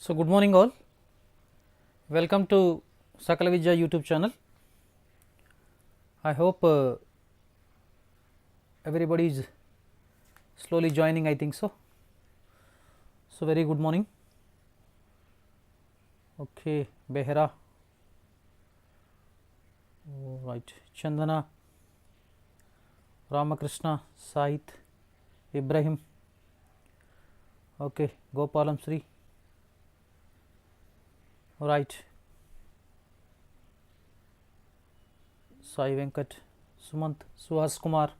So, good morning all, welcome to SAKALAVIDYA YouTube channel. I hope everybody is slowly joining, I think so. So, very good morning. Okay, Behera, right, Chandana, Ramakrishna, Sahit, Ibrahim, okay, Gopalam Sri, right, Sai Venkat, Sumant, Suhas Kumar,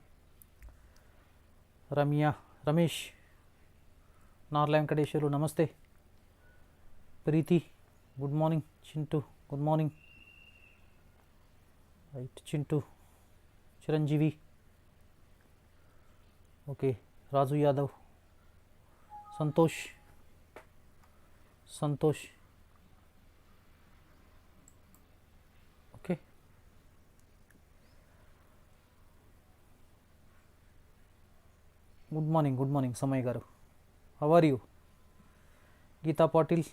Ramya, Ramesh, Narla Venkateswaru, Namaste, Preeti, good morning, Chintu, good morning, right, Chintu, Chiranjeevi, okay, Raju Yadav, Santosh, Santosh, okay. Good morning, Samay Garu. How are you? Geeta Patil,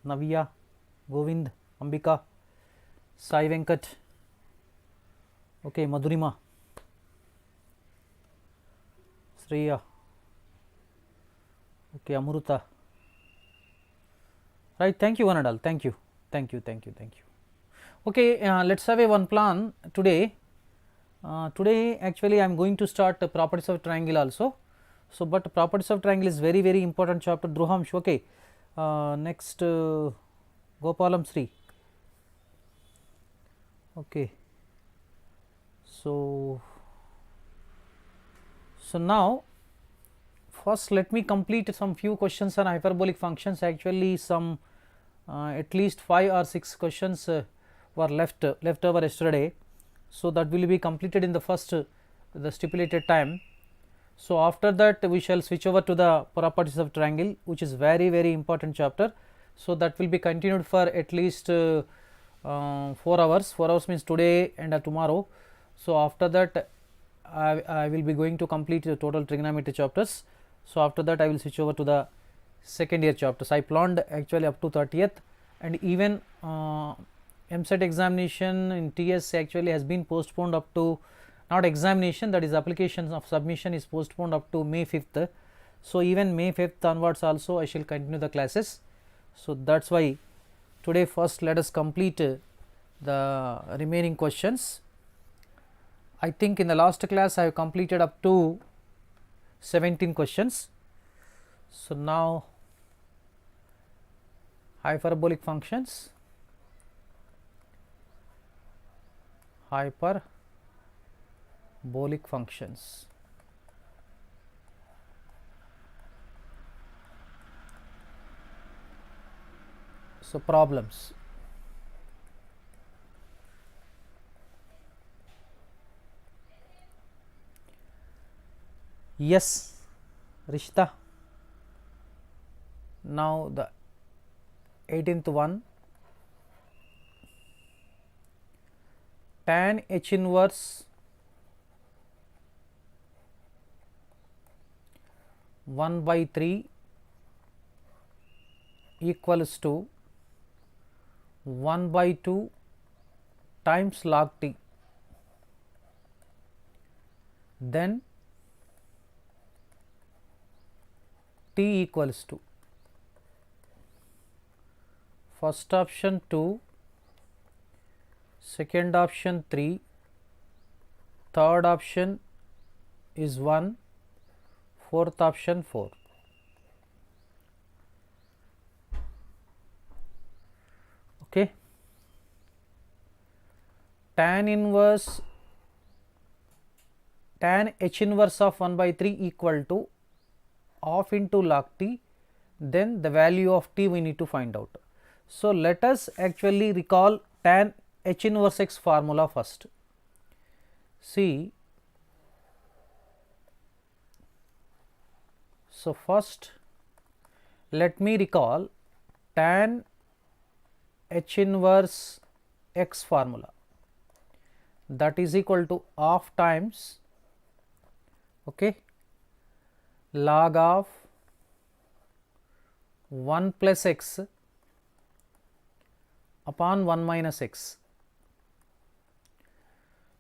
Navya, Govind, Ambika, Sai Venkat, okay, Madhurima, Sriya, okay, Amruta, right, thank you one and all, thank you. Okay, let us have a one plan today. Today actually I am going to start the properties of triangle also. So, but properties of triangle is very important chapter. Druhamsh, okay. Next Gopalam Sri, okay. So now first let me complete some few questions on hyperbolic functions. Actually some at least 5 or 6 questions were left over yesterday. So, that will be completed in the first the stipulated time. So, after that we shall switch over to the properties of triangle, which is very important chapter. So, that will be continued for at least 4 hours. 4 hours means today and tomorrow. So, after that I will be going to complete the total trigonometry chapters. So, after that I will switch over to the second year chapters. I planned actually up to 30th, and even Eamcet examination in TS actually has been postponed up to, not examination, that is application of submission is postponed up to May 5th. So, even May 5th onwards also I shall continue the classes. So, that is why today first let us complete the remaining questions. I think in the last class I have completed up to 17 questions. So, now hyperbolic functions, So, problems. Yes, Rishta. Now, the 18th one, tan H inverse 1/3 equals to 1/2 times log t, then t equals to, first option 2, second option 3, third option is 1, fourth option 4. Okay. Tan H inverse of 1/3 equal to half into log t, then the value of t we need to find out. So, let us actually recall tan H inverse x formula first. See, so first let me recall tan H inverse x formula, that is equal to half times, okay, log of 1 plus x upon 1 minus x.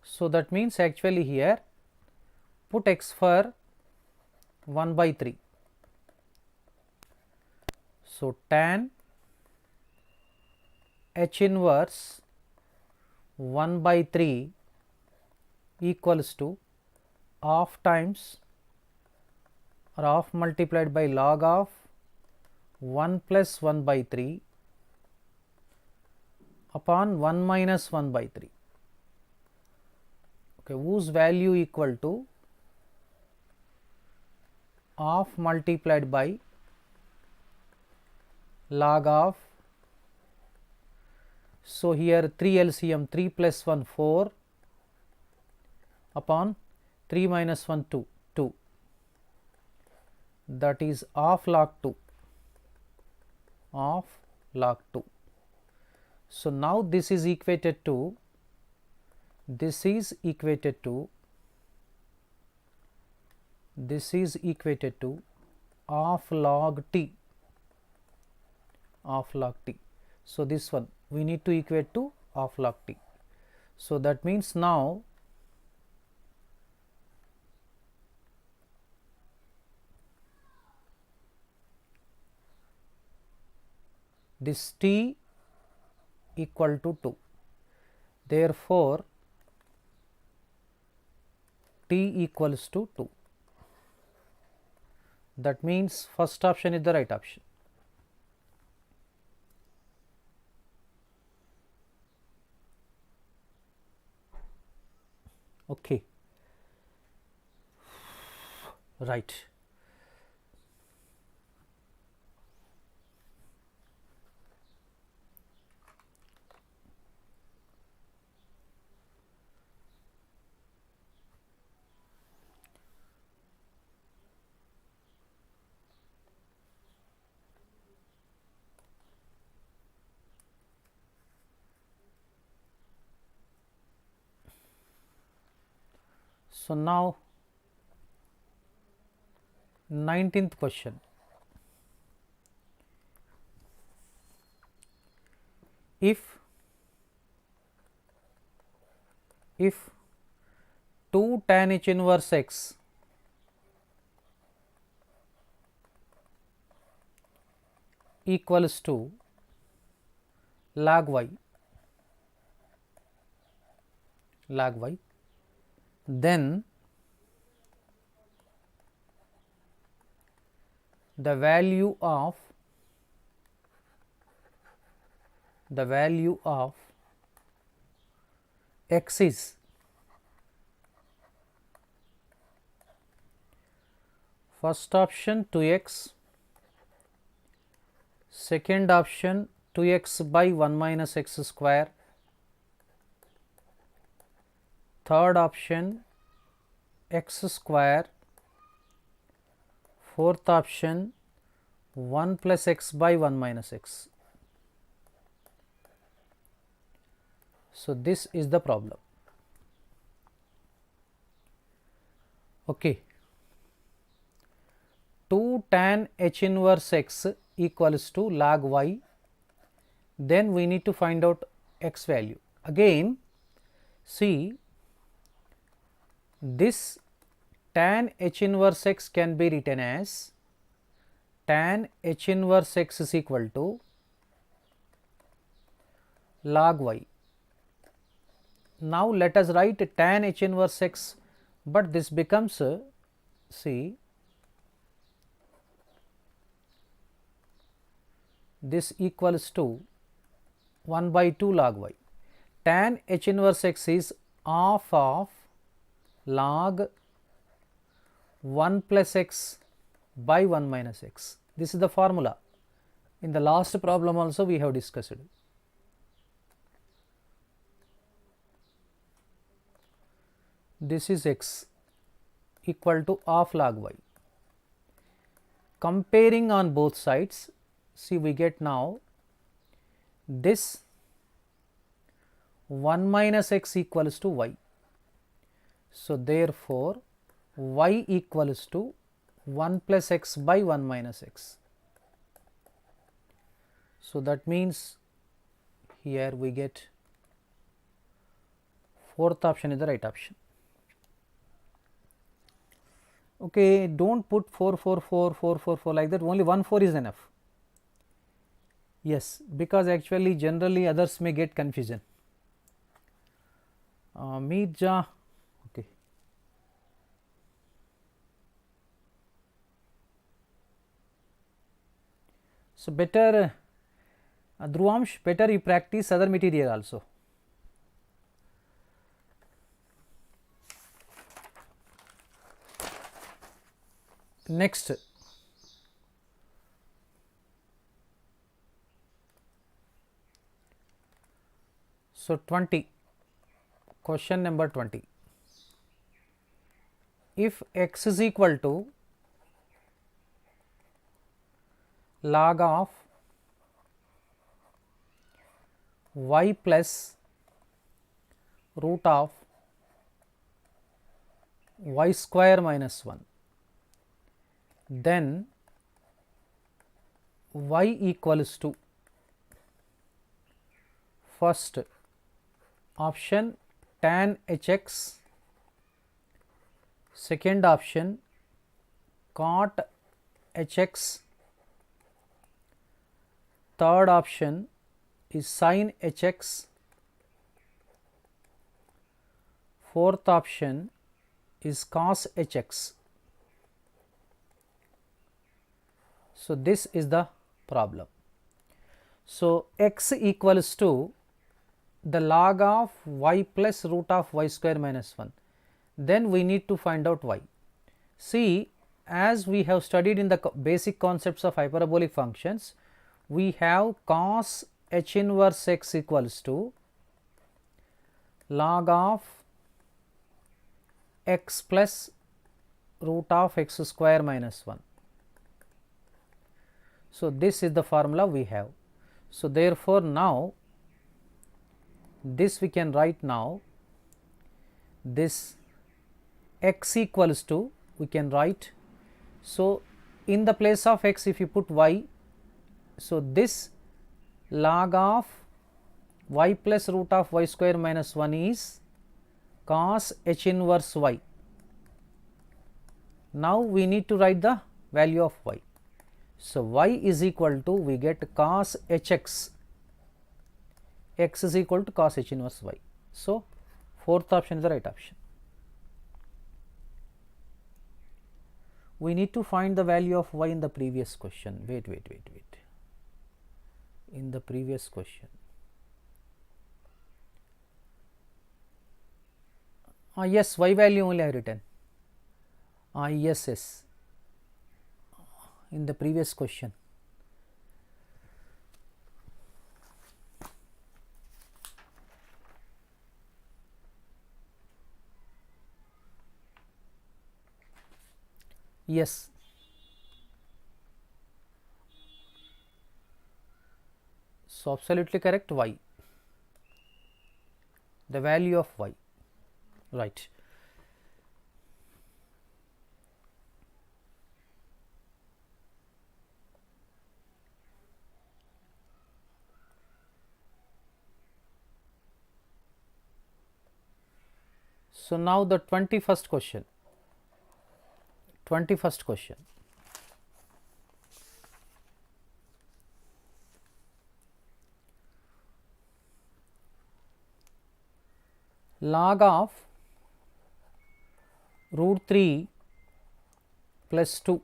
So, that means actually here put x for 1 by 3. So, tan h inverse 1 by 3 equals to half times or half multiplied by log of 1 plus 1 by 3 upon 1 minus 1 by 3, okay, whose value equal to half multiplied by log of, so here 3 LCM 3 plus 1 4 upon 3 minus 1 2, that is half log 2, half log 2. So, now this is equated to half log t, half log t. So, this one we need to equate to half log t. So, that means now this t equal to 2. Therefore, t equals to 2. That means first option is the right option. Okay, right. So, now 19th question. If 2 tan h inverse x equals to log y, then the value of x is first option 2x, second option 2x by 1 minus x square, third option x square, fourth option 1 plus x by 1 minus x. So, this is the problem. Okay. 2 tan h inverse x equals to log y, then we need to find out x value. Again, see, this tan h inverse x can be written as tan h inverse x is equal to log y. Now, let us write tan h inverse x, but this becomes see, this equals to 1 by 2 log y. Tan h inverse x is half of log 1 plus x by 1 minus x. This is the formula. In the last problem also we have discussed. This is x equal to half log y. Comparing on both sides, see, we get now this 1 minus x equals to y. So, therefore, y equals to 1 plus x by 1 minus x. So, that means here we get fourth option is the right option. Okay, don't put 4 4 4 4 4 4 like that, only 1 4 is enough. Yes, because actually generally others may get confusion. Mirja, okay. So better Dhruvamsh, better you practice other material also. Next, so 20, question number 20. If x is equal to log of y plus root of y square minus 1, then y equals to first option tan hx, second option cot hx, third option is sin hx, fourth option is cos hx. So this is the problem. So x equals to the log of y plus root of y square minus 1, then we need to find out y. See, as we have studied in the basic concepts of hyperbolic functions, we have cos h inverse x equals to log of x plus root of x square minus 1. So this is the formula we have. So therefore now this we can write now, this x equals to, we can write, so in the place of x if you put y, so this log of y plus root of y square minus 1 is cos h inverse y. Now we need to write the value of y. So y is equal to, we get cos hx, x is equal to cos h inverse y. So fourth option is the right option. We need to find the value of y in the previous question. Wait. In the previous question. Yes, y value only I have written. Yes. In the previous question. Yes. So absolutely correct, y, the value of y, right. So now the 21st question. Log of root 3 plus 2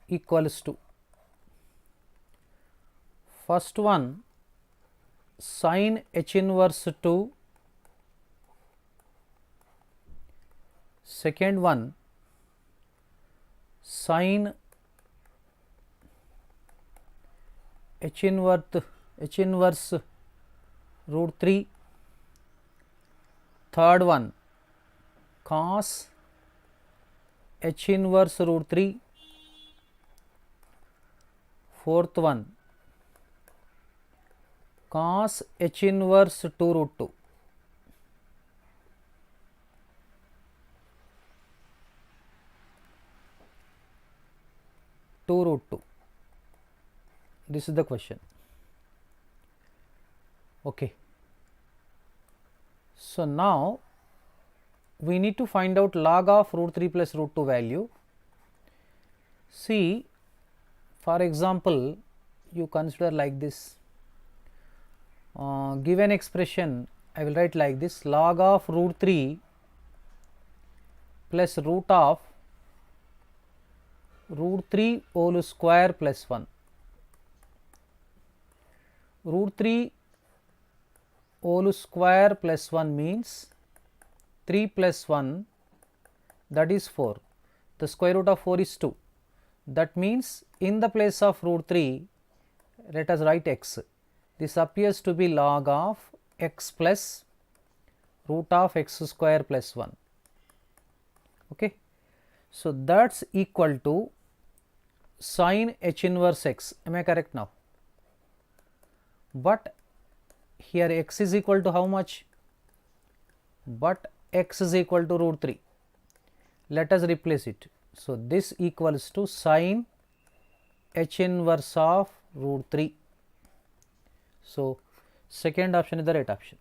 equals to, first one sin h inverse 2, second one sin h inverse root 3, third one cos h inverse root 3, fourth one cos h inverse 2 root 2. Root 2. This is the question. Okay. So now we need to find out log of root 3 plus root 2 value. See, for example, you consider like this, given expression I will write like this: log of root 3 plus root of root 3 whole square plus 1. Root 3 whole square plus 1 means 3 plus 1, that is 4. The square root of 4 is 2. That means in the place of root 3, let us write x. This appears to be log of x plus root of x square plus 1. Okay. So that's equal to sine h inverse x. Am I correct now? But here x is equal to how much? But x is equal to root 3. Let us replace it. So this equals to sine h inverse of root 3. So second option is the right option.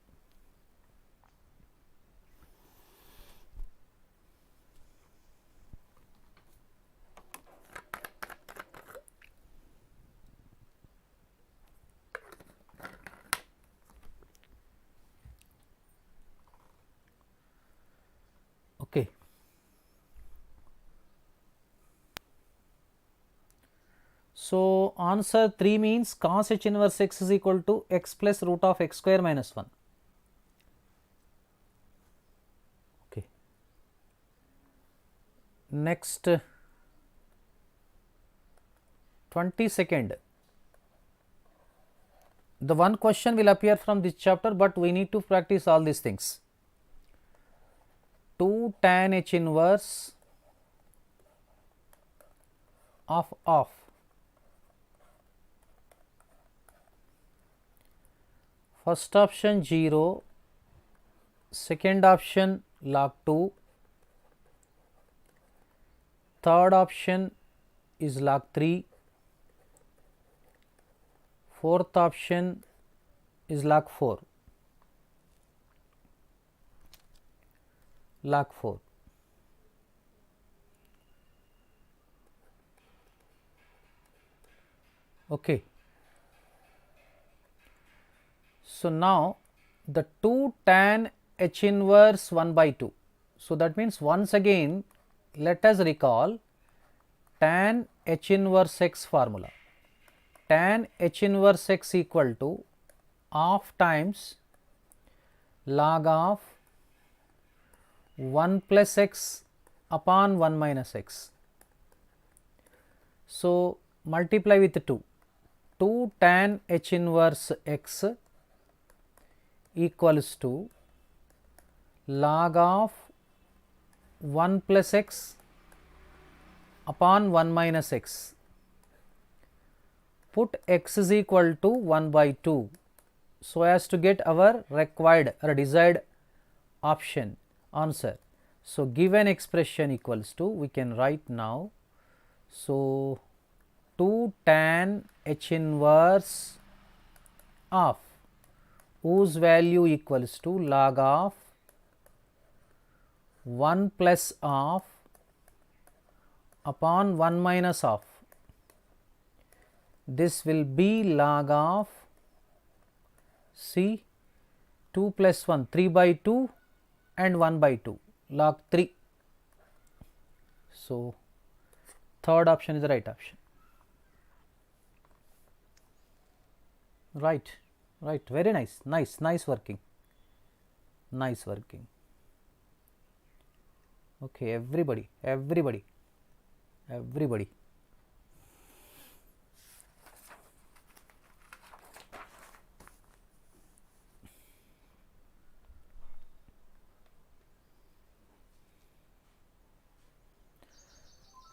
Okay. So answer 3 means cos h inverse x is equal to x plus root of x square minus 1. Okay. Next, 22nd. The one question will appear from this chapter, but we need to practice all these things. 2 tan h inverse of first option 0, second option log 2, third option is log 3, fourth option is log 4. Log 4. Okay. So now the 2 tan h inverse 1 by 2. So that means once again let us recall tan h inverse x formula. Tan h inverse x equal to half times log of 1 plus x upon 1 minus x. So multiply with 2. 2 tan h inverse x equals to log of 1 plus x upon 1 minus x. Put x is equal to 1 by 2 so as to get our required or desired option answer. So given expression equals to, we can write now, so 2 tan h inverse of whose value equals to log of 1 plus of upon 1 minus of. This will be log of, see, 2 plus 1, 3 by 2 and 1 by 2, log 3. So third option is the right option. Right, right, very nice, nice working, nice working. Okay, everybody.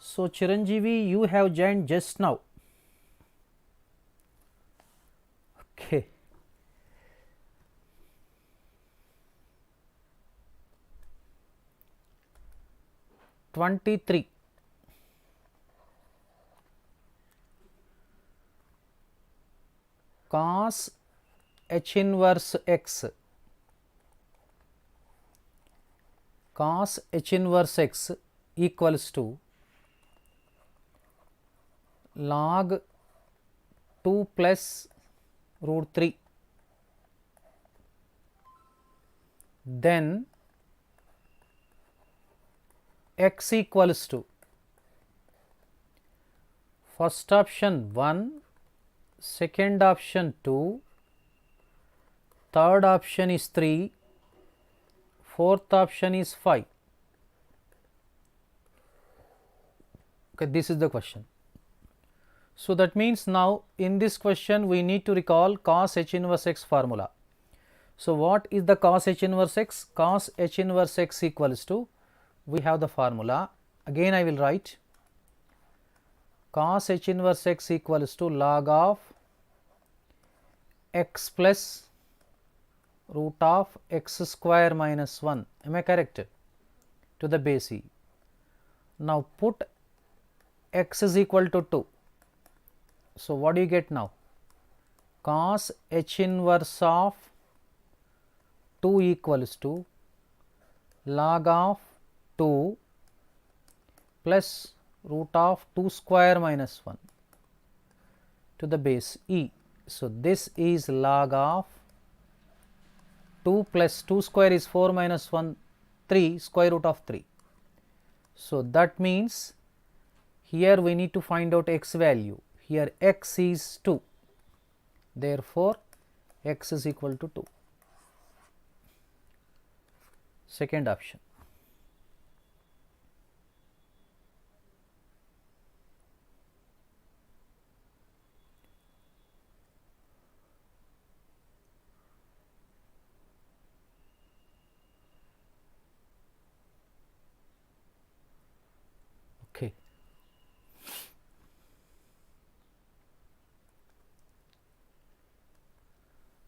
So Chiranjeevi, you have joined just now. Okay. (23) cos h inverse x, cos h inverse x equals to log 2 plus root 3, then x equals to first option 1, second option 2, third option is 3, fourth option is 5. Okay, this is the question. So that means now in this question we need to recall cos h inverse x formula. So what is the cos h inverse x? Cos h inverse x equals to, we have the formula, again I will write, cos h inverse x equals to log of x plus root of x square minus 1, am I correct, to the base e. Now put x is equal to 2. So what do you get now? Cos h inverse of 2 equals to log of 2 plus root of 2 square minus 1 to the base e. So this is log of 2 plus 2 square is 4 minus 1, 3, square root of 3. So that means here we need to find out x value. Here x is 2, therefore x is equal to 2. Second option. Okay.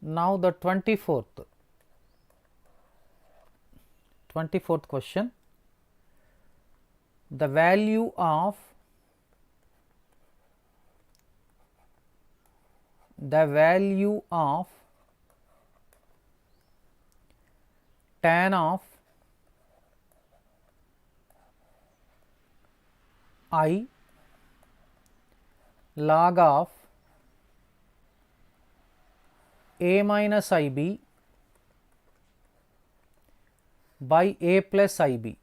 Now the 24th question, the value of tan of I log of a minus ib by a plus ib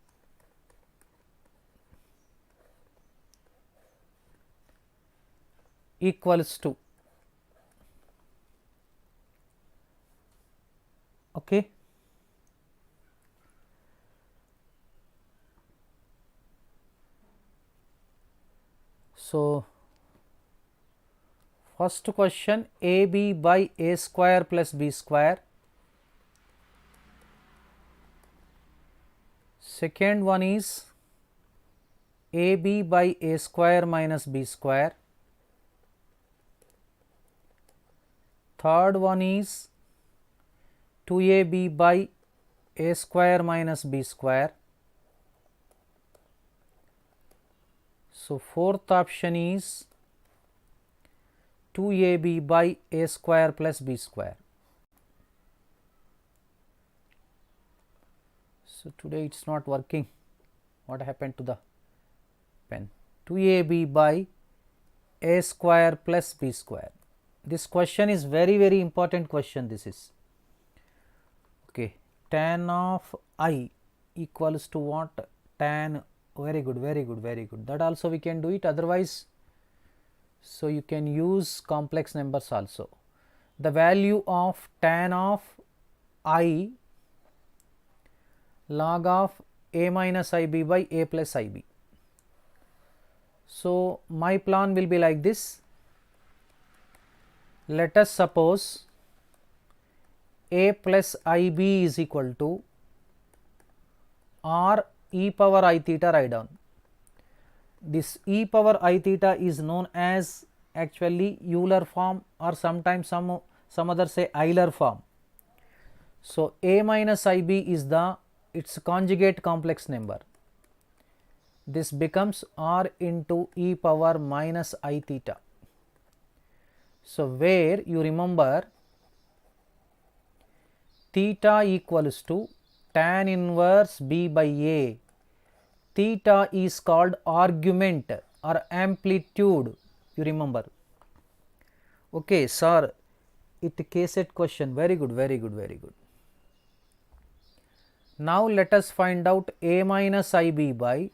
equals to, okay. So first question, ab by a square plus b square. Second one is ab by a square minus b square. Third one is 2ab by a square minus b square. So fourth option is 2ab by a square plus b square. So today it is not working. What happened to the pen? 2ab by a square plus b square. This question is very important question. This is okay. Tan of I equals to what? Tan. Very good. That also we can do it. Otherwise, so you can use complex numbers also. The value of tan of I log of a minus ib by a plus ib. So my plan will be like this. Let us suppose a plus ib is equal to r e power I theta write down. This e power I theta is known as actually Euler form, or sometimes some others say Euler form. So a minus ib is its conjugate complex number. This becomes r into e power minus I theta. So where you remember theta equals to tan inverse b by a. Theta is called argument or amplitude, you remember. Okay, sir, it Ecet question, very good, very good, very good. Now let us find out a minus ib by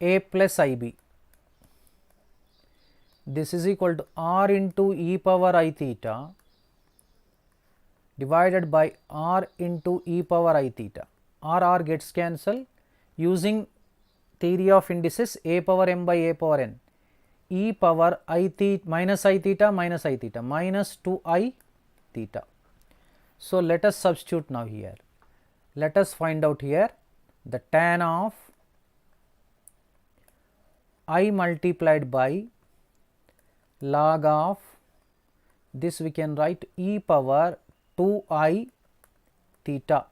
a plus ib. This is equal to r into e power I theta divided by r into e power I theta. R gets cancelled. Using theory of indices, a power m by a power n, e power I theta minus 2I theta. So let us substitute now here. Let us find out here the tan of I multiplied by log of this, we can write e power 2I theta.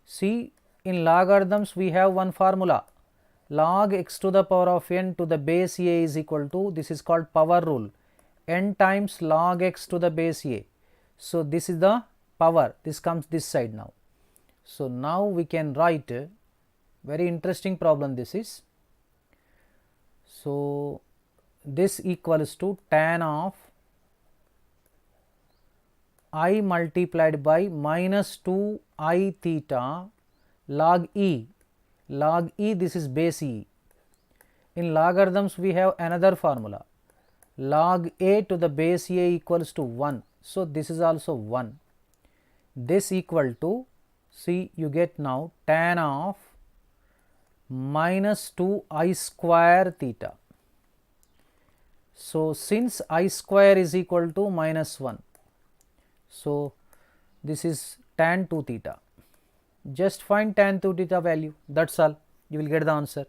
See, in logarithms we have one formula, log x to the power of n to the base a is equal to, this is called power rule, n times log x to the base a. So this is the power, this comes this side now. So now we can write, very interesting problem this is. So this equals to tan of I multiplied by minus 2I theta log e. Log e, this is base e. In logarithms we have another formula, log a to the base a equals to 1. So this is also 1. This equal to, see, you get now tan of minus 2I square theta. So since I square is equal to minus 1, so this is tan 2 theta. Just find tan 2 theta value, that's all, you will get the answer.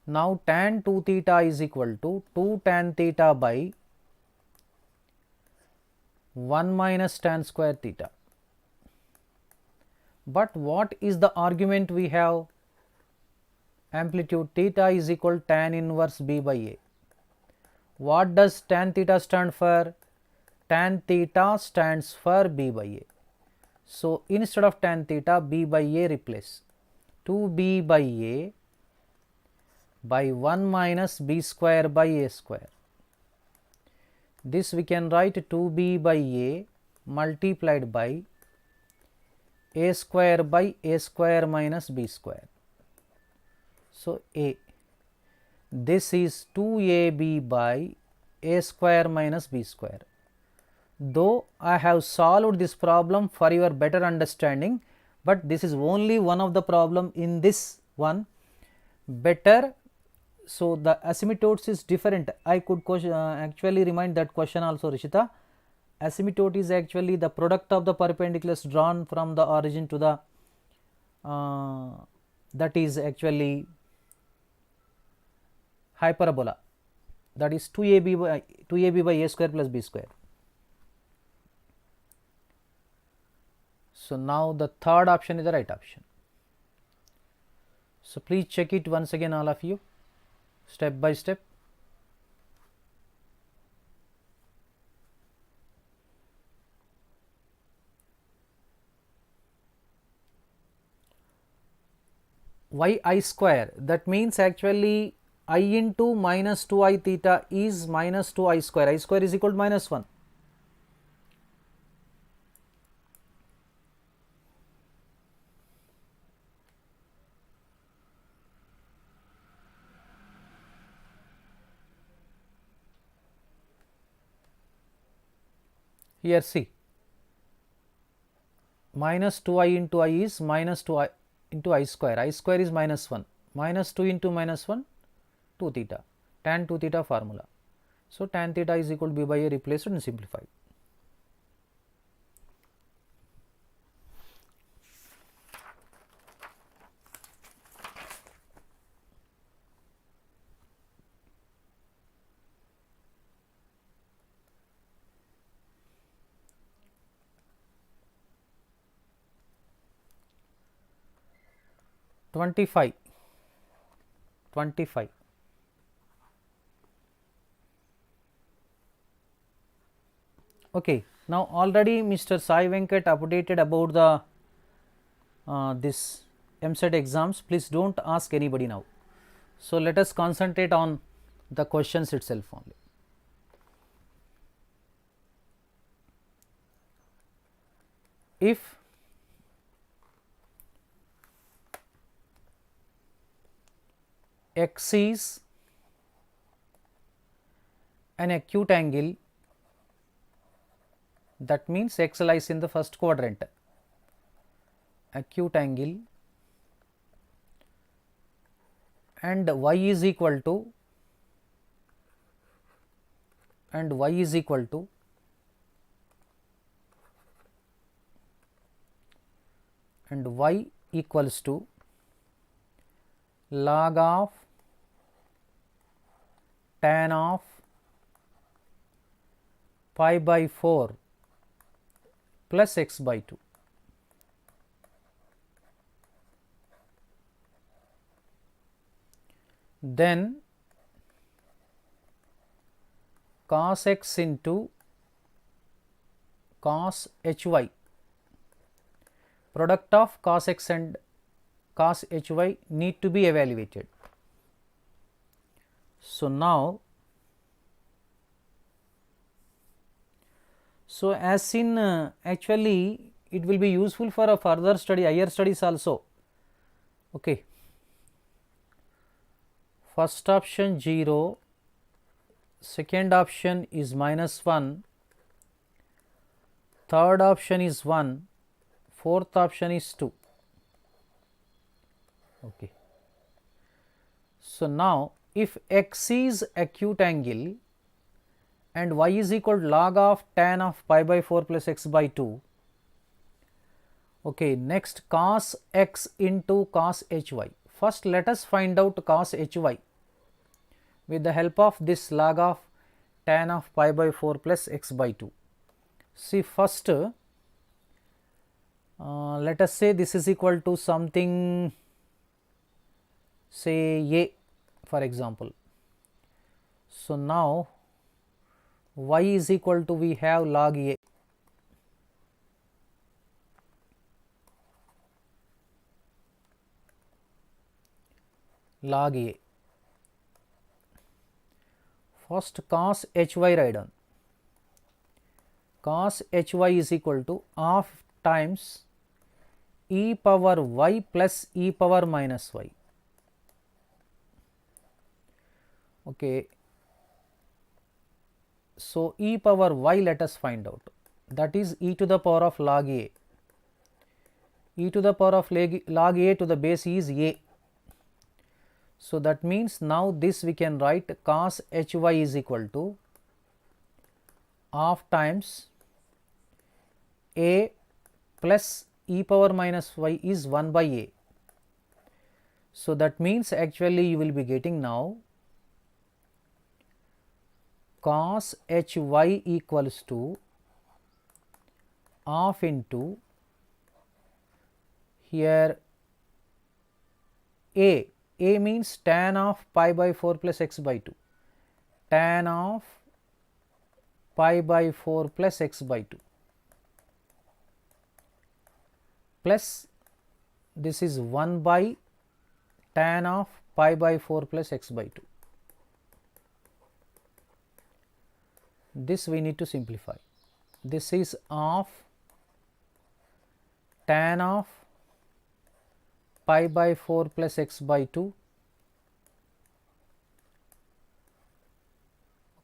Now tan 2 theta is equal to 2 tan theta by 1 minus tan square theta. But what is the argument we have? Amplitude theta is equal to tan inverse b by a. What does tan theta stand for? Tan theta stands for b by a. So instead of tan theta, b by a replace. 2b by a by 1 minus b square by a square. This we can write 2b by a multiplied by a square by a square minus b square. So a, this is 2ab by a square minus b square. Though I have solved this problem for your better understanding, but this is only one of the problem in this one, better. So the asymptotes is different. I could actually remind that question also, Rishita. Asymptote is actually the product of the perpendiculars drawn from the origin to the that is actually hyperbola, that is 2ab by a square plus b square. So now the third option is the right option. So please check it once again, all of you, step by step. Why I square? That means actually I into minus 2I theta is minus 2I square. I square is equal to minus 1. Here see, minus 2I into I is minus 2I into I square is minus 1, minus 2 into minus 1, 2 theta, tan 2 theta formula. So tan theta is equal to b by a, replaced and simplified. Twenty-five. Okay, now already Mr. Sai Venkat updated about the this Eamcet exams. Please don't ask anybody now. So let us concentrate on the questions itself only. If x is an acute angle, that means x lies in the first quadrant, acute angle, and y is equal to y equals to log of tan of pi by 4 plus x by 2. Then cos x into cos hy, product of cos x and cos hy need to be evaluated. So now, so as seen, actually it will be useful for a further study, higher studies also. Okay. First option 0, second option is -1, third option is 1, fourth option is 2. Okay. So now if x is acute angle and y is equal to log of tan of pi by 4 plus x by 2. Okay, next cos x into cos hy. First let us find out cos hy with the help of this log of tan of pi by 4 plus x by 2. See, first let us say this is equal to something, say a for example. So now y is equal to, we have log a, log a. First cos hy write down. Cos hy is equal to half times e power y plus e power minus y. Okay. So e power y let us find out, that is e to the power of log a. E to the power of log a to the base is a. So that means now this we can write cos hy is equal to half times a plus e power minus y is 1 by a. So that means actually you will be getting now cos hy equals to half into here a means tan of pi by 4 plus x by 2, tan of pi by 4 plus x by 2 plus this is 1 by tan of pi by 4 plus x by 2. This we need to simplify. This is of tan of pi by 4 plus x by 2.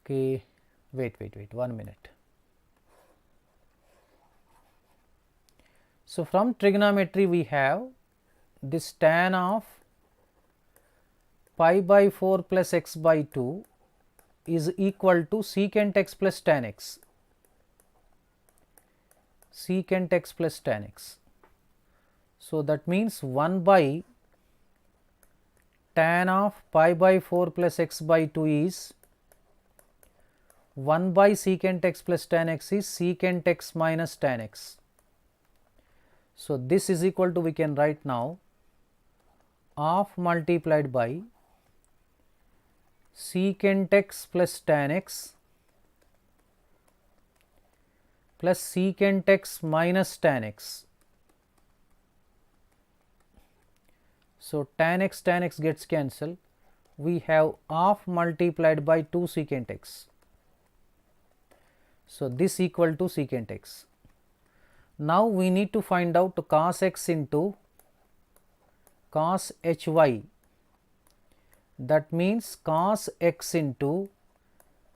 Okay, wait 1 minute. So from trigonometry we have this tan of pi by 4 plus x by 2 is equal to secant x plus tan x, secant x plus tan x. So that means 1 by tan of pi by 4 plus x by 2 is 1 by secant x plus tan x is secant x minus tan x. So this is equal to, we can write now, half multiplied by secant x plus tan x plus secant x minus tan x. So, tan x gets cancelled, we have half multiplied by 2 secant x. So, this equal to secant x. Now, we need to find out cos x into cos hy, that means cos x into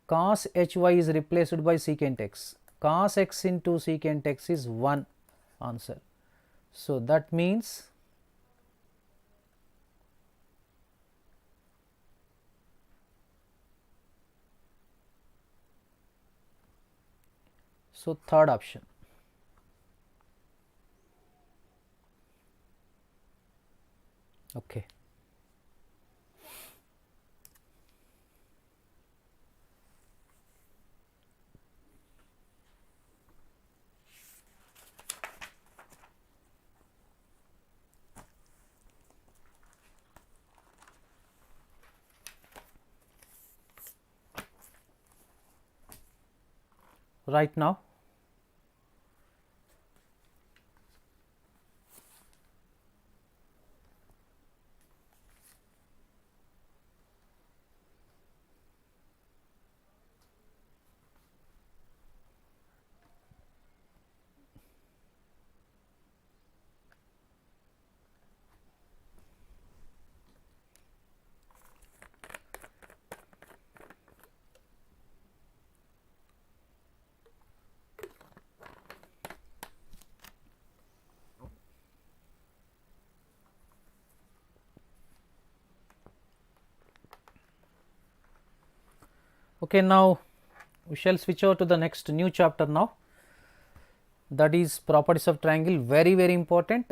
cos hy is replaced by secant x, cos x into secant x is 1 answer. So, that means third option. Okay. Right now, okay, now we shall switch over to the next new chapter now, that is properties of triangle, very important.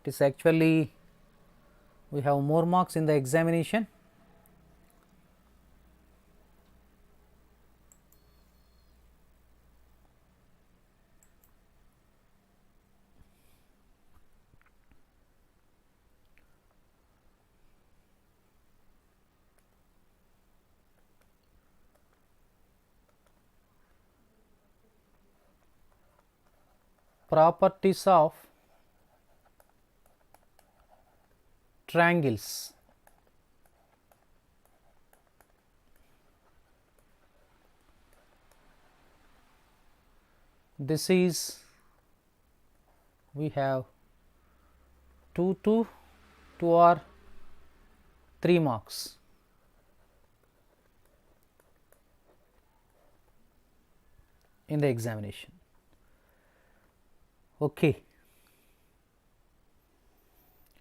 It is actually, we have more marks in the examination. Properties of triangles. This is, we have 2 or 3 marks. In the examination. Okay.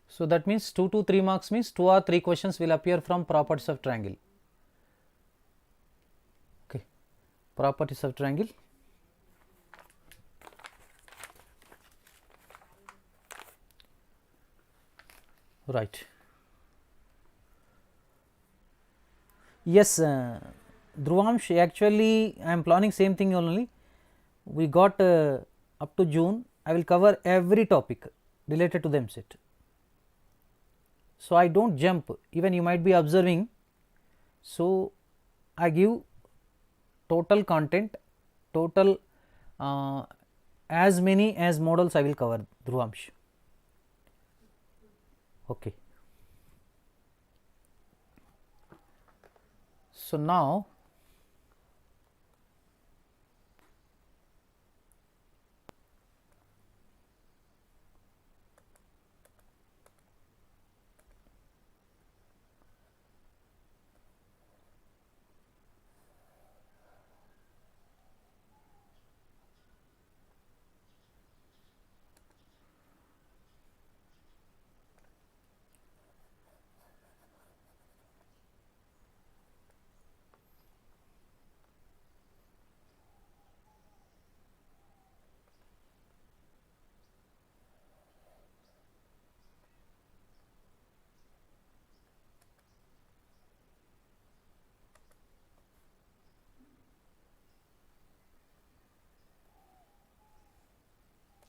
So, that means 2 to 3 marks means 2 or 3 questions will appear from properties of triangle. Okay. Properties of triangle. Right. Yes, Dhruvamsh, actually I am planning same thing only. We got up to June, I will cover every topic related to the Eamcet. So, I do not jump, even you might be observing. So, I give total content, total as many as models I will cover, Dhruvamsh. Okay. So, now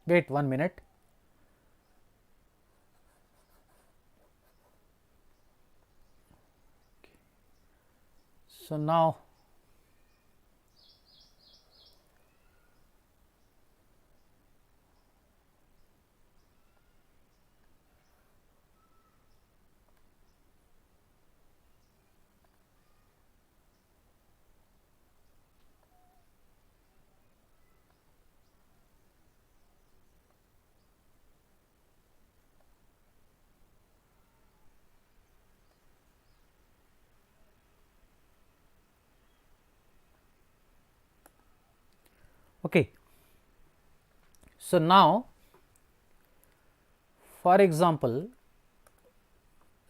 wait 1 minute. So, now Okay. So, now for example,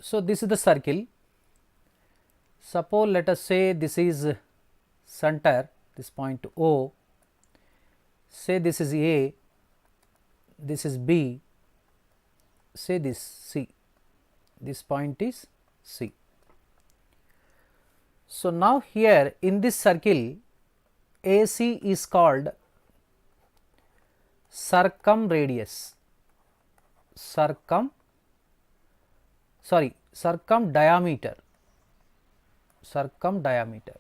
so this is the circle. Suppose let us say this is center, this point O, say this is A, this is B, say this C, this point is C. So, now here in this circle AC is called circumdiameter.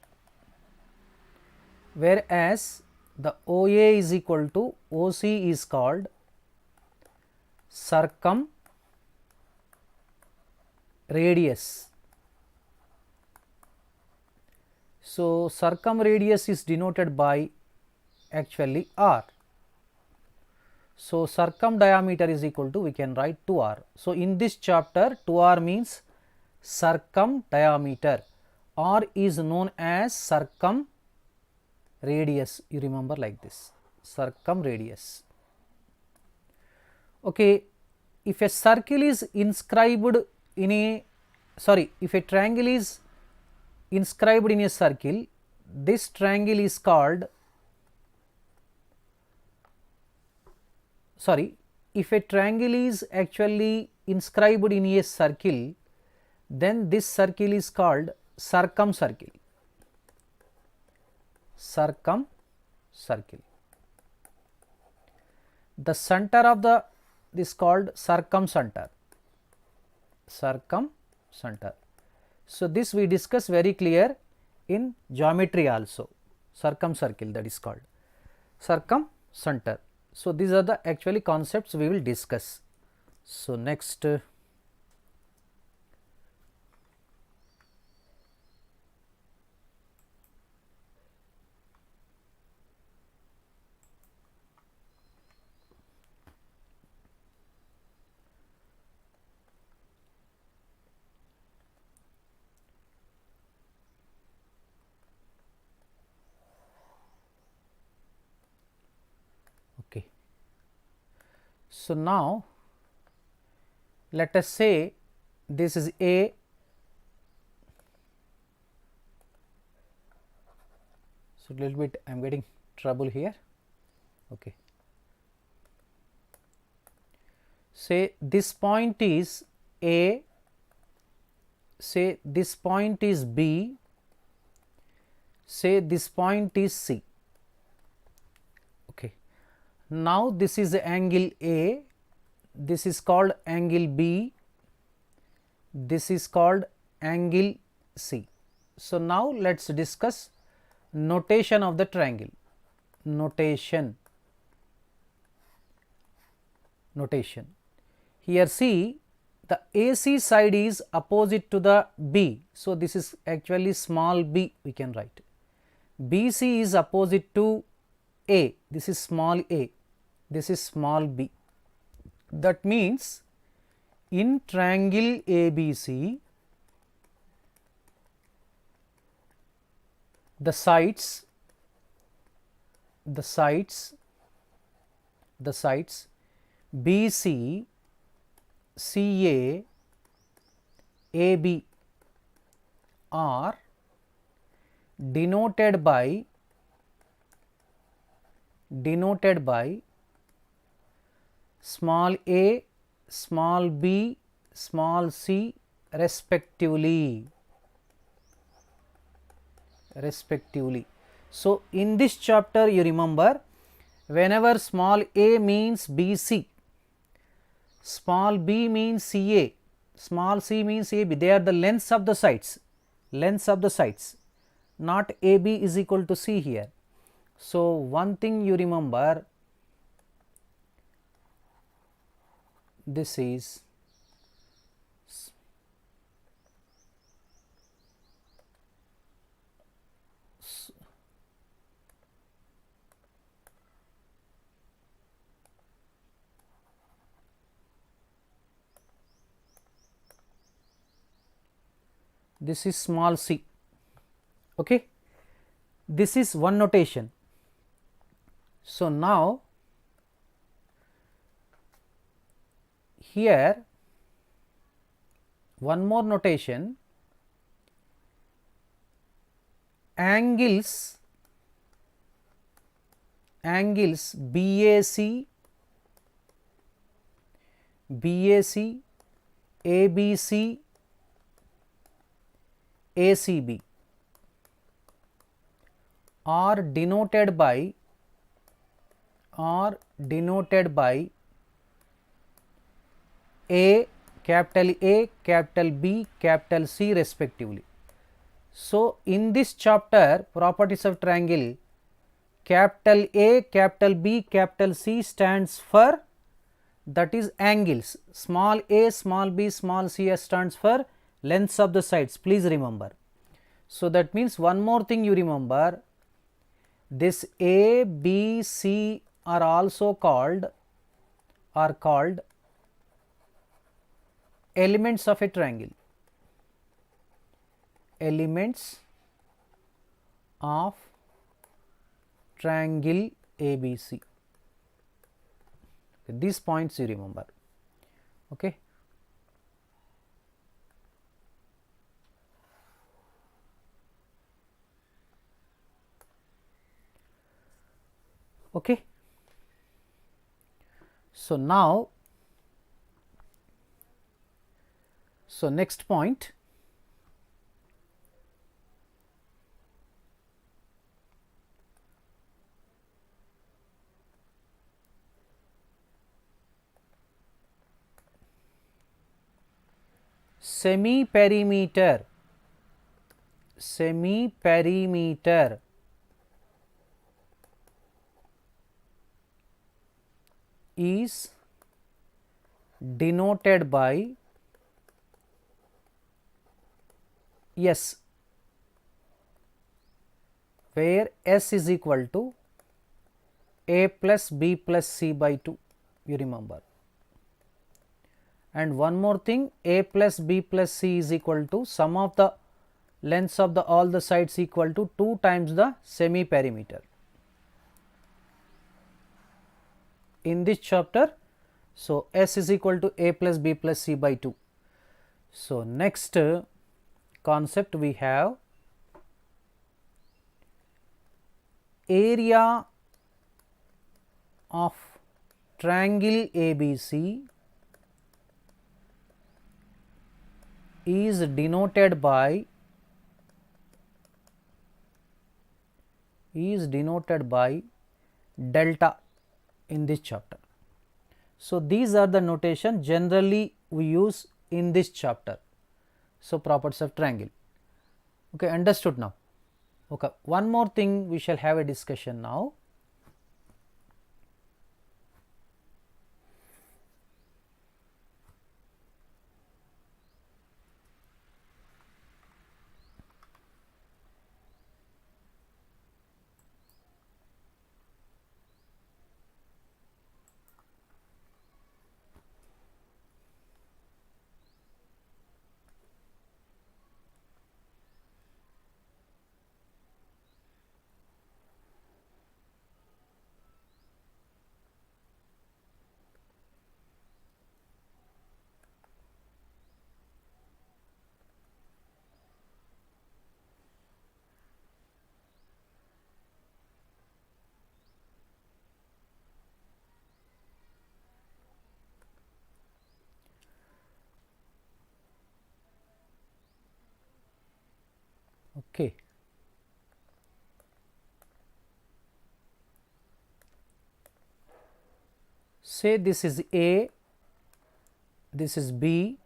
Whereas the OA is equal to OC is called circumradius. So, circumradius is denoted by actually R. So, circumdiameter is equal to, we can write 2R. So, in this chapter 2R means circumdiameter, R is known as circumradius, you remember like this, circumradius. Okay, if a circle is inscribed in a, if a triangle is inscribed in a circle, this triangle is called, if a triangle is actually inscribed in a circle, then this circle is called circumcircle. The center of the this called circumcenter. So, this we discuss very clear in geometry also, circumcircle, that is called circumcenter. So, these are the actually concepts we will discuss. So, next okay. So, now let us say this is A, so little bit I am getting trouble here. Okay. Say this point is A, say this point is B, say this point is C. Okay. Now, this is angle A, this is called angle B, this is called angle C. So, now let us discuss notation of the triangle. Notation. Here see, the AC side is opposite to the B. So, this is actually small b, we can write. BC is opposite to A, this is small a, this is small b. That means, in triangle ABC, the sides BC, CA, AB are denoted by small a, small b, small c respectively. So, in this chapter you remember, whenever small a means BC, small b means CA, small c means AB, they are the lengths of the sides, not AB is equal to C here. So, one thing you remember, this is small c. Okay. This is one notation. So, now here one more notation, angles BAC, ABC, ACB are denoted by A, capital B, capital C respectively. So, in this chapter properties of triangle, capital A, capital B, capital C stands for, that is angles, small a, small b, small c stands for lengths of the sides, please remember. So, that means one more thing you remember, this A, B, C are also called elements of a triangle, elements of triangle ABC. These points you remember. Okay. Okay. So, now, so next point, semi-perimeter is denoted by S, where S is equal to A plus B plus C by 2, you remember. And one more thing, A plus B plus C is equal to sum of the lengths of the all the sides equal to 2 times the semi perimeter. In this chapter, so S is equal to A plus B plus C by 2. So, next concept we have area of triangle ABC is denoted by delta in this chapter. So, these are the notation generally we use in this chapter. So, properties of triangle. Okay, understood now. Okay, one more thing we shall have a discussion now. Okay. Say this is A, this is B,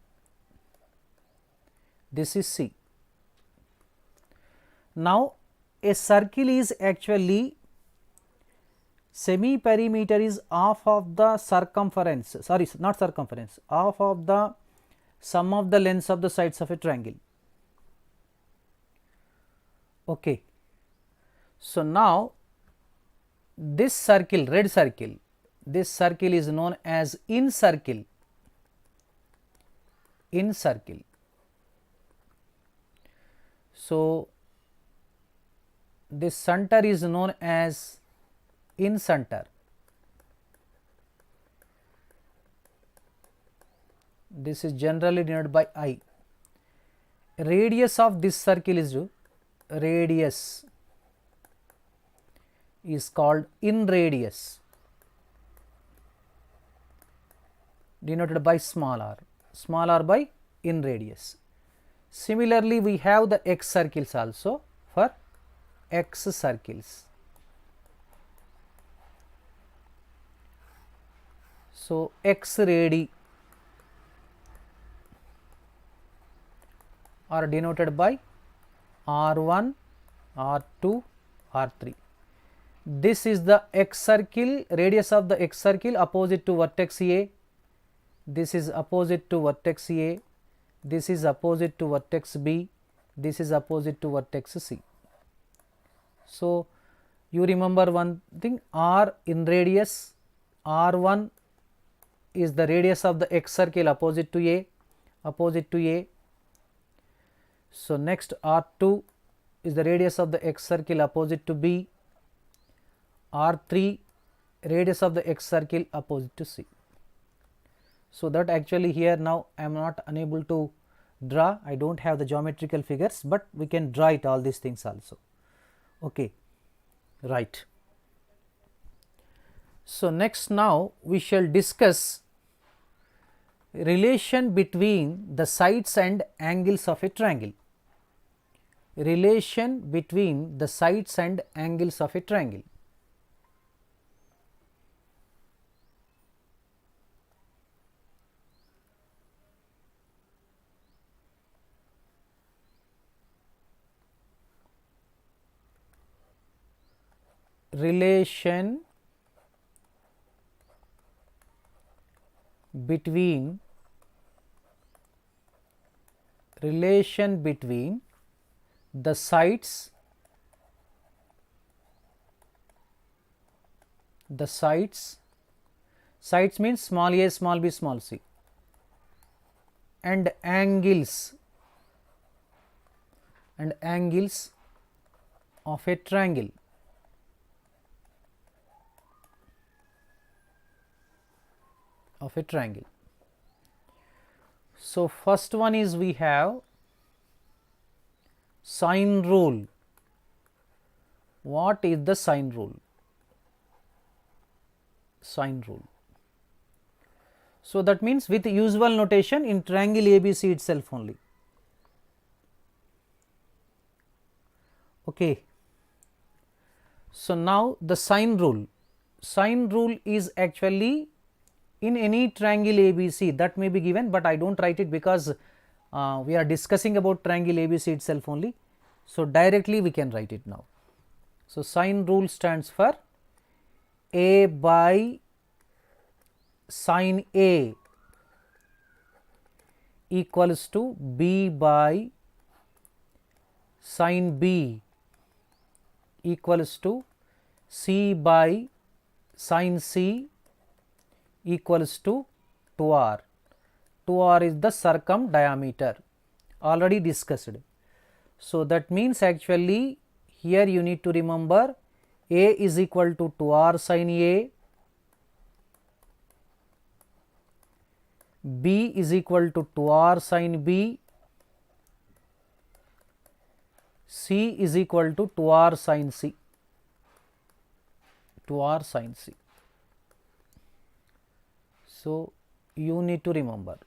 this is C. Now, a circle is actually semi perimeter is half of the circumference, sorry, not circumference, half of the sum of the lengths of the sides of a triangle. Okay. So, now this circle, red circle, this circle is known as in circle. So, this center is known as in center. This is generally denoted by I. Radius of this circle is called in radius, denoted by small r by in radius. Similarly, we have the x circles also for x circles. So, x radii are denoted by r1, r2, r3. This is the x circle, radius of the x circle opposite to vertex A. This is opposite to vertex A. This is opposite to vertex B. This is opposite to vertex C. So, you remember one thing, r in radius, r1 is the radius of the x circle opposite to A. So, next r2 is the radius of the x circle opposite to B, r3 radius of the x circle opposite to C. So, that actually here now I am not unable to draw, I do not have the geometrical figures, but we can draw it all these things also. Okay, right. So, next now we shall discuss relation between the sides and angles of a triangle. Relation between the sides and angles of a triangle. Relation between the sides means small a, small b, small c, and angles of a triangle. So, first one is we have sine rule. What is the sine rule? Sine rule. So, that means with usual notation in triangle ABC itself only. Okay. So, now the sine rule. Sine rule is actually in any triangle ABC that may be given, but I do not write it because we are discussing about triangle ABC itself only. So, directly we can write it now. So, sine rule stands for A by sine A equals to B by sine B equals to C by sine C equals to 2r. 2r is the circumdiameter, already discussed. So, that means actually here you need to remember A is equal to 2r sin A, B is equal to 2r sin B, C is equal to 2r sin C, 2r sin C. So, you need to remember.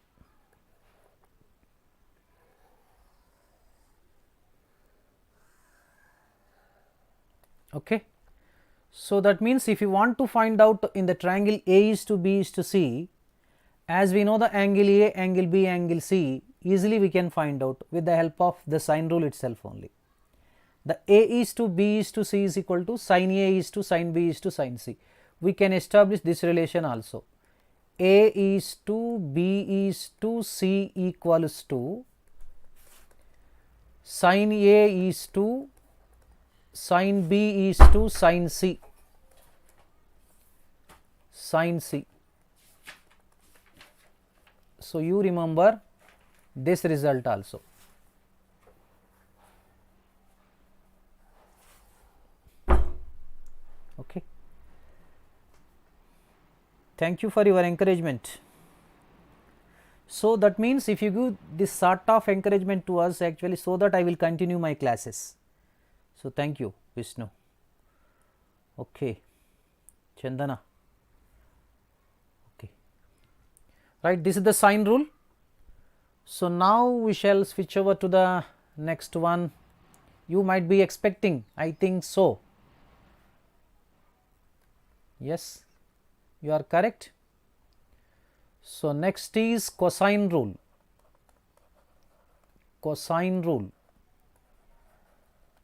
Okay. So, that means if you want to find out in the triangle A is to B is to C, as we know the angle A, angle B, angle C, easily we can find out with the help of the sine rule itself only. The A is to B is to C is equal to sine A is to sine B is to sine C. We can establish this relation also. A is to B is to C equals to sine A is to sine B is to sine C, sine C. So, you remember this result also. Okay. Thank you for your encouragement. So that means if you give this sort of encouragement to us actually, so that I will continue my classes. So thank you, Vishnu. Okay, Chandana. Okay, right, this is the sine rule. So now we shall switch over to the next one. You might be expecting, I think so. Yes, you are correct. So next is cosine rule. Cosine rule.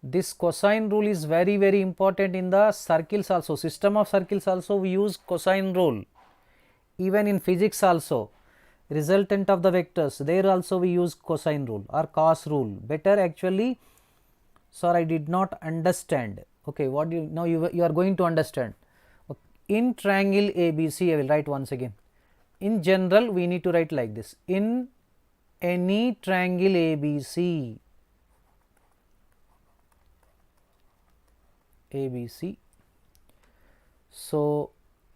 This cosine rule is very important in the circles also. System of circles also we use cosine rule. Even in physics also, resultant of the vectors, there also we use cosine rule or cos rule. Better actually, sir, I did not understand. Okay, what do you now you are going to understand. In triangle ABC, I will write once again. In general, we need to write like this. In any triangle ABC, so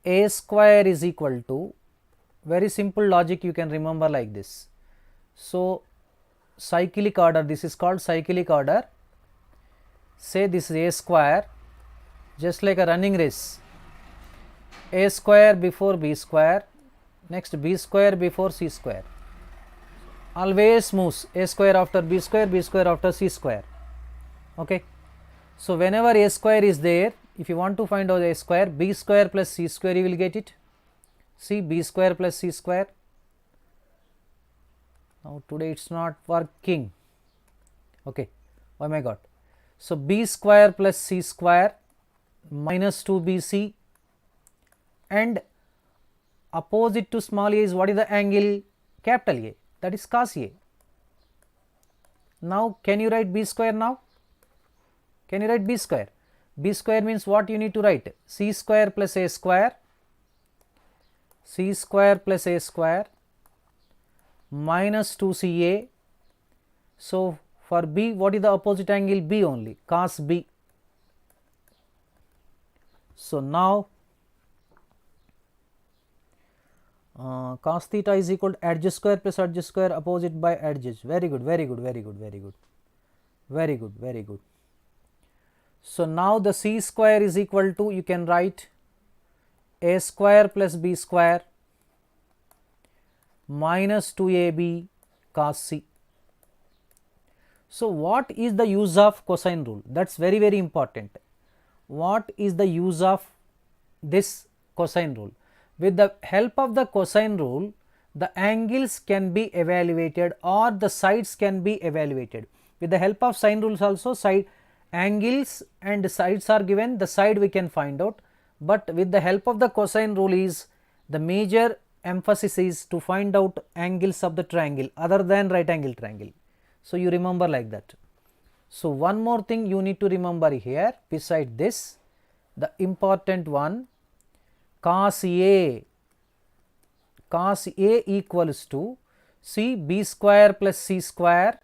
a square is equal to, very simple logic you can remember like this. So cyclic order, this is called cyclic order. Say this is a square, just like a running race. A square before b square, next b square before c square. Always moves a square after b square after c square. Okay. So whenever a square is there, if you want to find out a square, b square plus c square you will get it. See, b square plus c square. Now today it is not working. Okay. Oh my god. So b square plus c square minus 2bc, and opposite to small a is what is the angle? Capital A, that is cos A. Now can you write b square now? Can you write b square? B square means what you need to write? C square plus a square, c square plus a square minus 2ca. So for b, what is the opposite angle? B only, cos b. So now cos theta is equal to adj square plus adj square, opposite by adj. Very good, very good, very good, very good, very good, very good. So now the c square is equal to, you can write a square plus b square minus 2ab cos c. So what is the use of cosine rule? That is very important. What is the use of this cosine rule? With the help of the cosine rule, the angles can be evaluated or the sides can be evaluated. With the help of sine rules also, side angles and sides are given, the side we can find out, but with the help of the cosine rule is the major emphasis is to find out angles of the triangle other than right angle triangle. So you remember like that. So one more thing you need to remember here beside this, the important one, cos A equals to, see, b square plus c square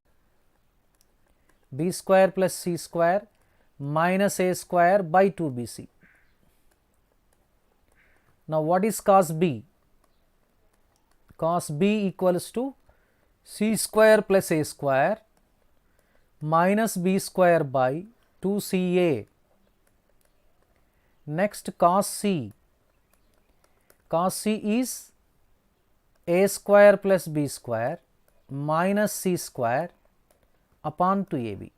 minus a square by 2bc. Now what is cos b? Cos b equals to c square plus a square minus b square by 2ca. Next cos c. Cos c is a square plus b square minus c square upon 2ab.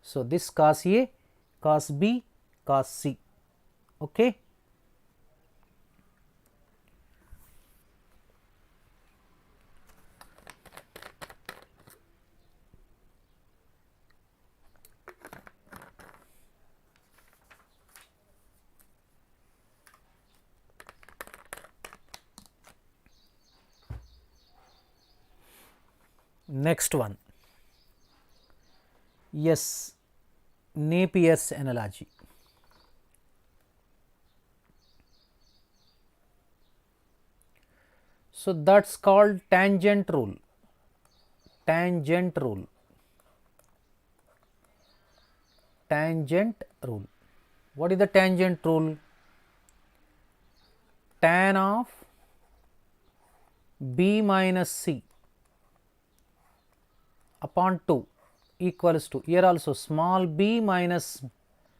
So this cos A, cos B, cos C. Okay. Next one, yes, Napier's analogy. So that's called tangent rule. Tangent rule. Tangent rule. What is the tangent rule? tan of b minus c upon 2 equals to, here also small b minus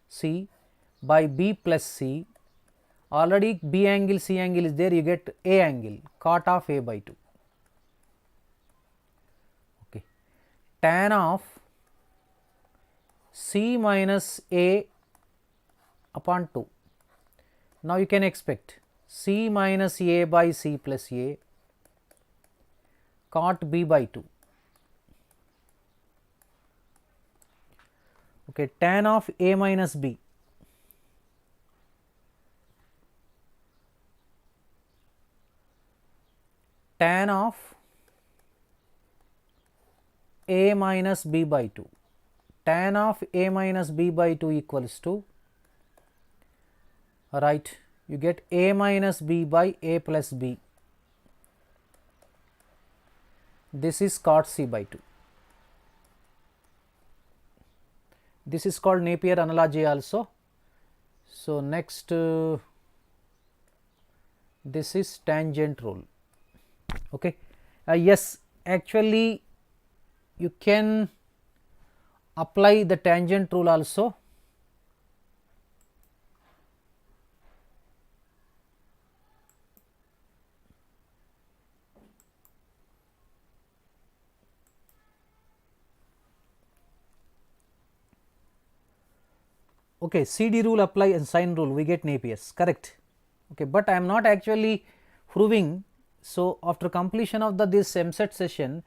c by b plus c. Already b angle c angle is there, you get a angle cot of a by 2. Okay. Tan of c minus a upon 2. Now you can expect c minus a by c plus a cot b by 2. Okay. Tan of a minus b, tan of a minus b by 2, tan of a minus b by 2 equals to, right, you get a minus b by a plus b, this is cot c by 2. This is called Napier analogy also. So, next this is tangent rule. Okay. Yes, actually you can apply the tangent rule also. Okay, CD rule apply and sine rule, we get Napier's, correct. Okay, but I am not actually proving. So, after completion of this Eamcet session,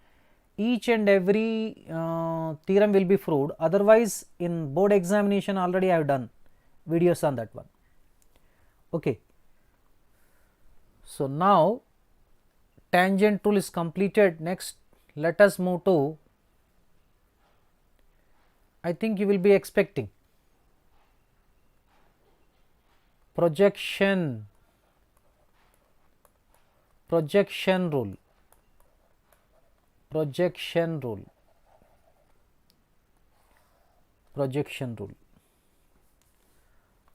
each and every theorem will be proved. Otherwise, in board examination already I have done videos on that one. Okay. So, now tangent rule is completed. Next, let us move to, I think you will be expecting projection rule, projection rule.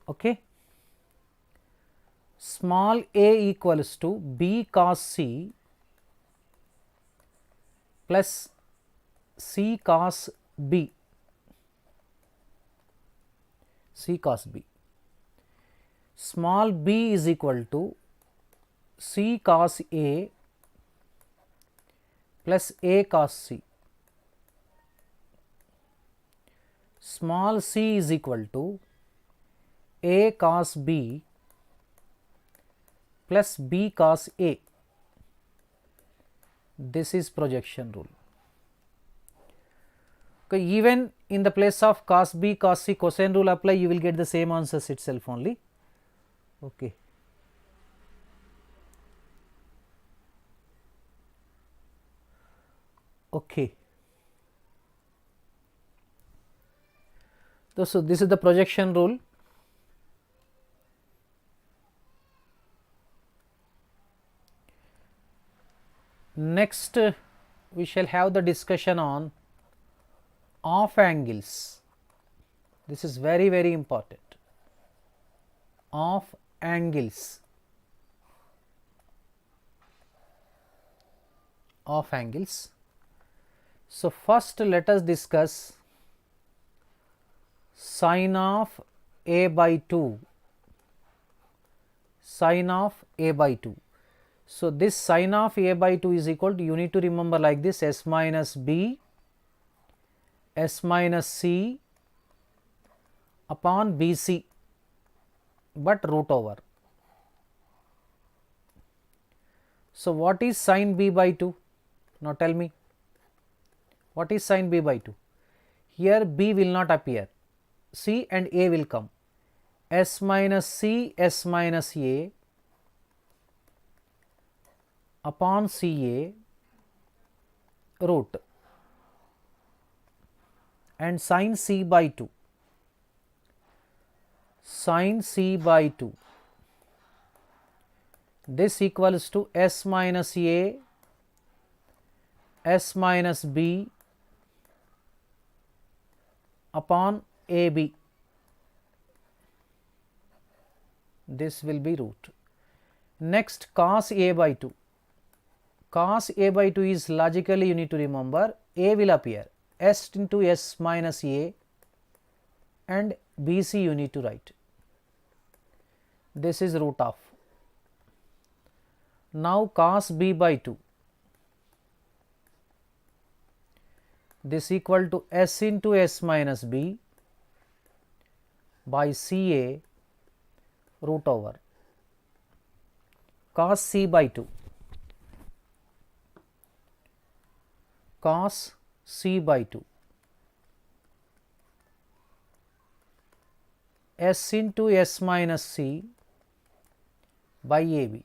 Okay. Small a equals to b cos c plus c cos b, small b is equal to c cos a plus a cos c, small c is equal to a cos b plus b cos a, this is projection rule. Okay, even in the place of cos b cos c cosine rule apply, you will get the same answers itself only. Okay. Okay. So, this is the projection rule. Next, we shall have the discussion on off angles. This is very, very important. Off angles. Off angles. So, first let us discuss sine of a by 2, sine of a by 2. So, this sine of a by 2 is equal to, you need to remember like this, s minus b, s minus c upon b c, but root over. So, what is sine b by 2? Now, tell me, what is sine b by 2? Here b will not appear, c and a will come, s minus c, s minus a upon ca root, and sine c by 2, sine c by 2, this equals to s minus a, s minus b upon ab, this will be root, Next, cos a by 2. Cos a by 2 is logically, you need to remember, a will appear s into s minus a and bc you need to write. This is root of. Now cos b by 2, this equal to s into s minus b by ca root over cos c by 2, cos c by 2, s into s minus c by ab.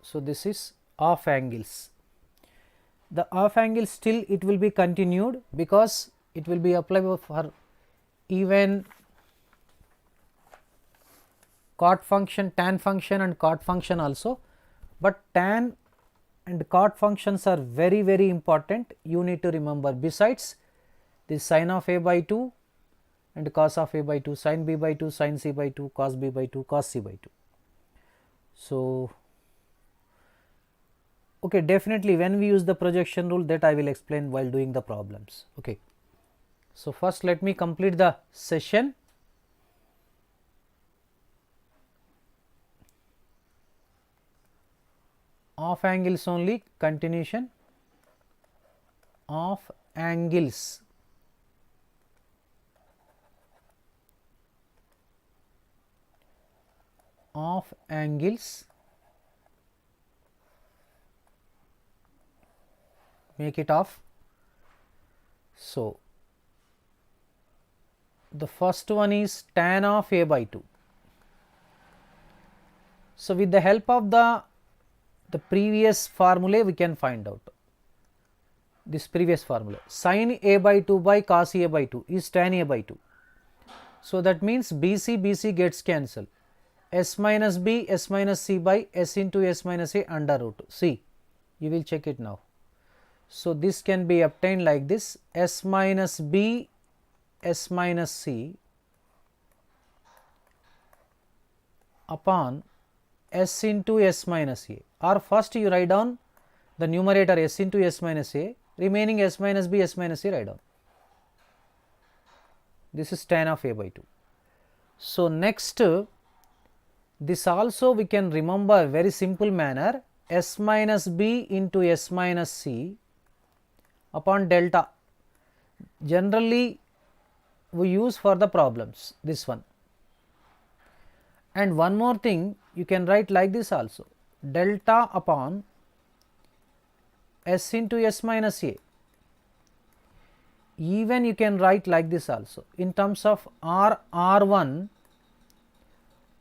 So, this is half angles. The half angle still it will be continued because it will be applied for even cot function, tan function and cot function also, but tan and cot functions are very very important, you need to remember. Besides this sin of a by 2 and cos of a by 2, sin b by 2, sin c by 2, cos b by 2, cos c by 2. So, okay, definitely when we use the projection rule, that I will explain while doing the problems. Okay. So, first let me complete the session. Half angles only, continuation of angles. Of angles, make it off. So, the first one is tan of a by 2. So, with the help of the previous formula we can find out this previous formula. Sin a by 2 by cos a by 2 is tan a by 2. So, that means BC gets cancelled, s minus b s minus c by s into s minus a under root c. You will check it now. So, this can be obtained like this, s minus b s minus c upon s into s minus a, or first you write down the numerator s into s minus a, remaining s minus b s minus a write down. This is tan of a by 2. So, next this also we can remember very simple manner, s minus b into s minus c upon delta. Generally we use for the problems this one. And one more thing, you can write like this also, delta upon s into s minus a. Even you can write like this also in terms of R1,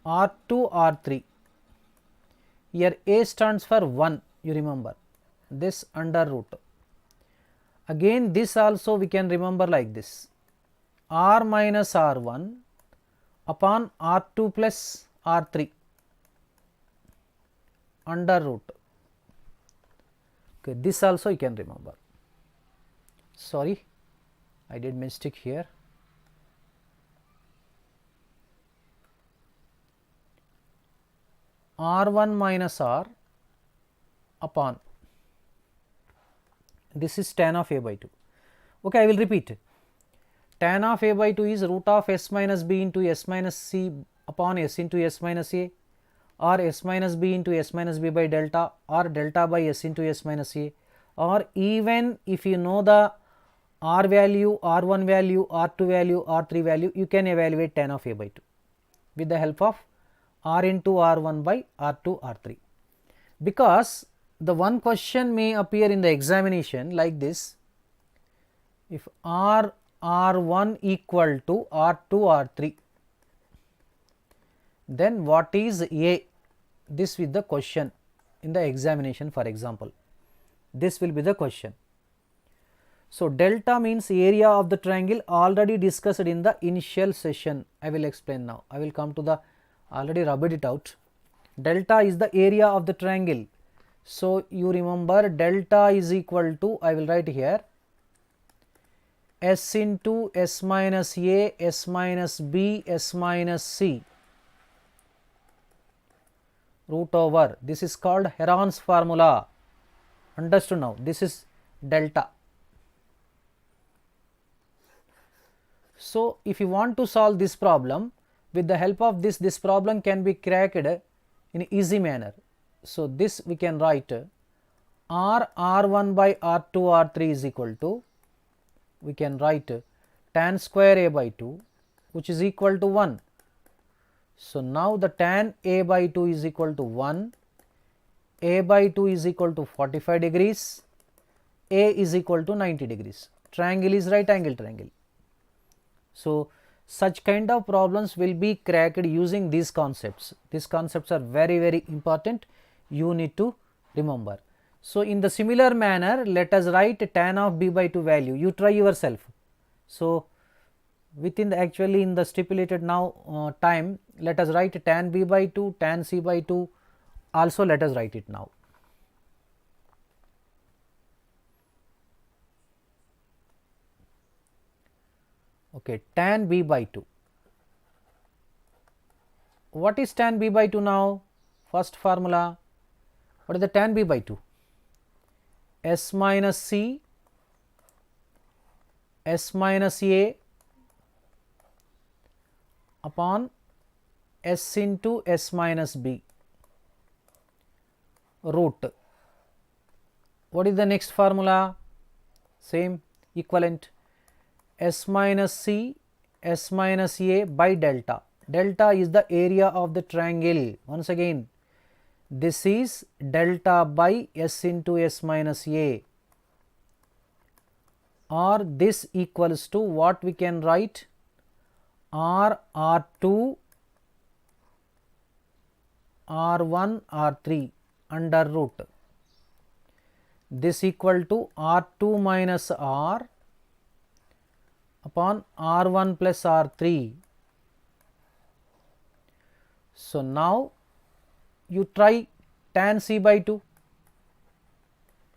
R2, R3. Here a stands for 1, you remember, this under root. Again this also we can remember like this, R minus R1 upon R2 plus R3 under root. Okay, this also you can remember. Sorry, I did mistake here. R1 minus R upon, this is tan of a by 2. Okay, I will repeat. Tan of a by 2 is root of s minus b into s minus c upon s into s minus a, or s minus b into s minus b by delta, or delta by s into s minus a, or even if you know the r value, r1 value, r2 value, r3 value, you can evaluate tan of a by 2 with the help of r into r1 by r2, r3. Because the one question may appear in the examination like this, if r1 equal to r2, r3, then what is a? This with the question in the examination, for example, this will be the question. So, delta means area of the triangle, already discussed in the initial session. I will explain now. I will come to the, already rubbed it out. Delta is the area of the triangle. So, you remember delta is equal to, I will write here, s into s minus a, s minus b, s minus c root over. This is called Heron's formula. Understood now? This is delta. So, if you want to solve this problem, with the help of this problem can be cracked in easy manner. So, this we can write R1 by R2 R3 is equal to, we can write tan square a by 2, which is equal to 1. So, now the tan a by 2 is equal to 1, a by 2 is equal to 45 degrees, a is equal to 90 degrees. Triangle is right angle triangle. So, such kind of problems will be cracked using these concepts. These concepts are very important, you need to remember. So, in the similar manner, let us write tan of b by 2 value. You try yourself. So, within the actually in the stipulated now time, let us write tan b by 2, tan c by 2, also let us write it now. Okay, tan b by 2. What is tan b by 2 now? First formula. What is the tan b by 2? S minus c, s minus a upon s into s minus b root. What is the next formula? Same, equivalent. S minus c, s minus a by delta. Delta is the area of the triangle. Once again, this is delta by s into s minus a, or this equals to what we can write R2 R1 R3 under root. This equal to R2 minus R upon R1 plus R3. So, now you try tan c by 2,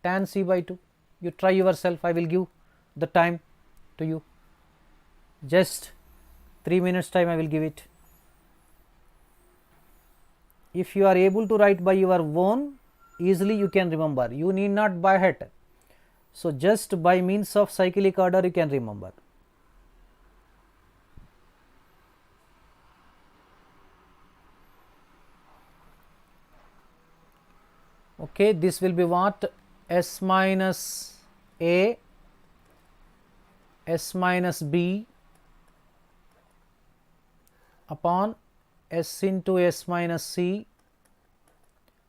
tan c by 2, you try yourself. I will give the time to you, just 3 minutes time I will give it. If you are able to write by your own, easily you can remember, you need not by heart. So, just by means of cyclic order you can remember. Okay, this will be what? S minus a, s minus b upon s into s minus c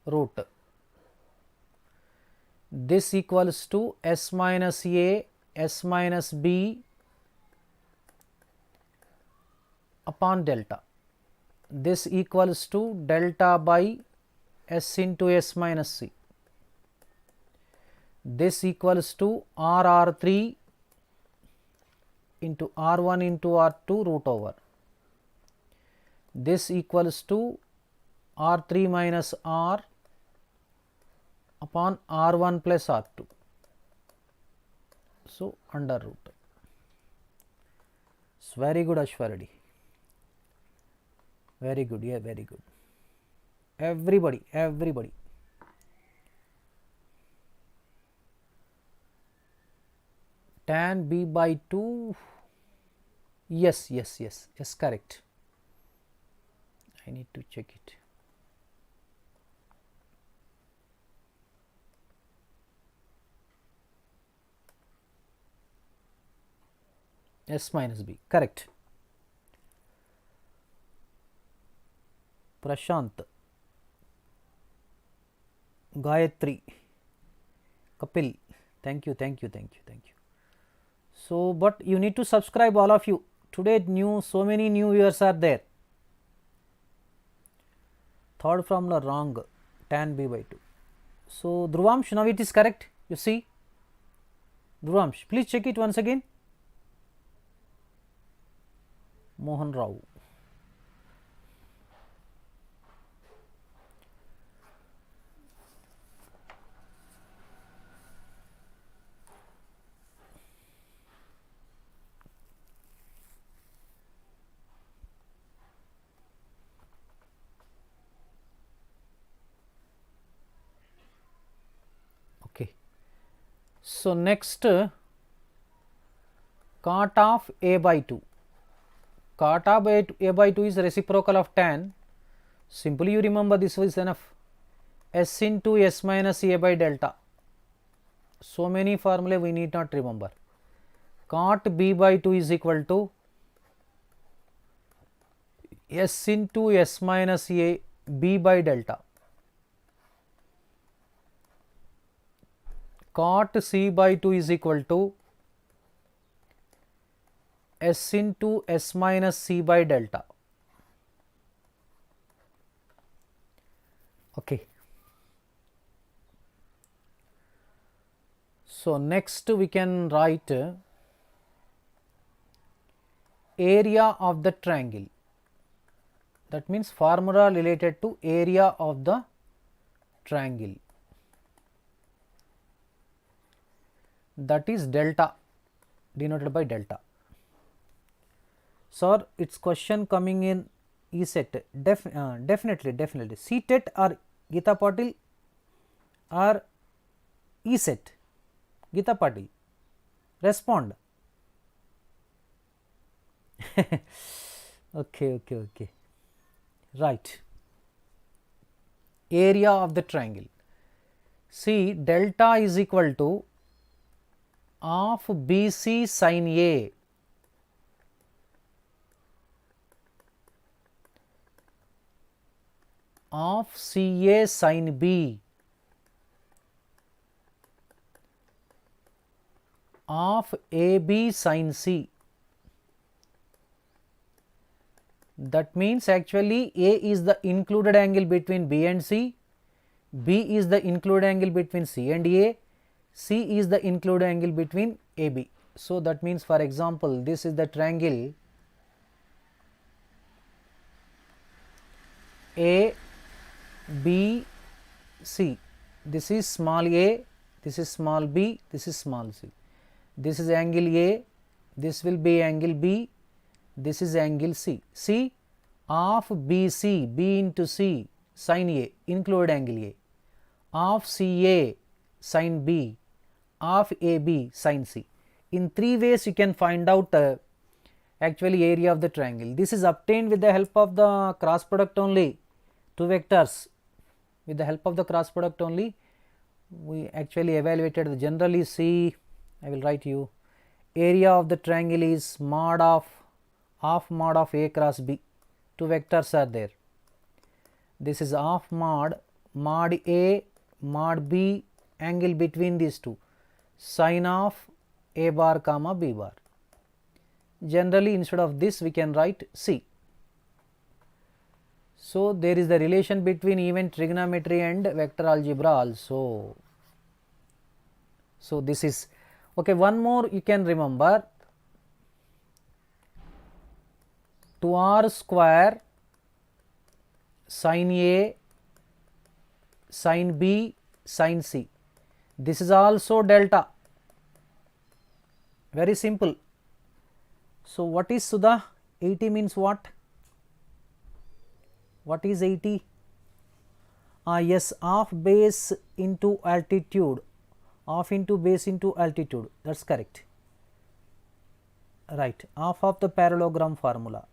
root. This equals to s minus a, s minus b upon delta. This equals to delta by s into s minus c. This equals to R3 into R1 into R2 root over. This equals to R3 minus R upon R1 plus R2. So, under root. It's very good, Ashwaradi. Very good, yeah, very good. Everybody. Tan b by 2, yes, correct. I need to check it. S minus b, correct. Prashant, Gayatri, Kapil, thank you. So, but you need to subscribe, all of you. Today so many new viewers are there. Third formula wrong, tan b by 2. So, Dhruvamsh, now it is correct, you see. Dhruvamsh, please check it once again. Mohan Rao. So next, cot of a by 2. Cot of a by 2 is reciprocal of tan. Simply you remember this is enough. S into s minus a by delta. So many formulae we need not remember. Cot b by 2 is equal to s into s minus a b by delta. Cot c by 2 is equal to s into s minus c by delta. Okay. So next we can write area of the triangle. That means formula related to area of the triangle. That is delta, denoted by delta. Sir, it's question coming in Ecet. Definitely. Ctet or Gita Patil or Ecet? Gita Patil, respond. Okay. Right. Area of the triangle. See, delta is equal to of BC sin A of CA sin B of AB sin C. That means actually A is the included angle between B and C, B is the included angle between C and A, C is the included angle between AB. So that means, for example, this is the triangle A B C. This is small a, this is small b, this is small c. This is angle A, this will be angle B, this is angle C. C of BC, B into C sin A, include angle A, of CA sin B, of AB sin C. In three ways you can find out actually area of the triangle. This is obtained with the help of the cross product only, two vectors. With the help of the cross product only we actually evaluated. Generally see, I will write you, area of the triangle is mod of mod of A cross B. Two vectors are there. This is of mod A mod B, angle between these two, sine of A bar comma B bar. Generally instead of this we can write C. So there is the relation between even trigonometry and vector algebra also. So this is okay. One more you can remember, 2r square sin A sin B sin C. This is also delta. Very simple. So what is Sudha? 80 means what? What is 80? Yes, half base into altitude, half into base into altitude, that is correct. Right, half of the parallelogram formula.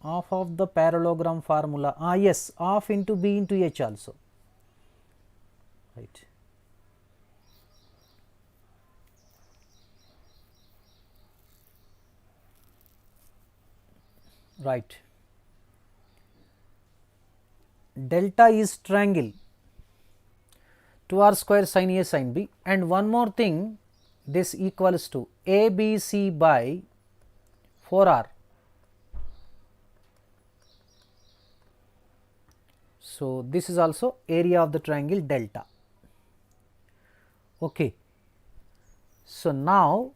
Half of the parallelogram formula. Yes, half into B into H also. Right. Right. Delta is triangle, 2r square sin A sin B, and one more thing, this equals to ABC by 4r. So this is also area of the triangle delta. Okay. So now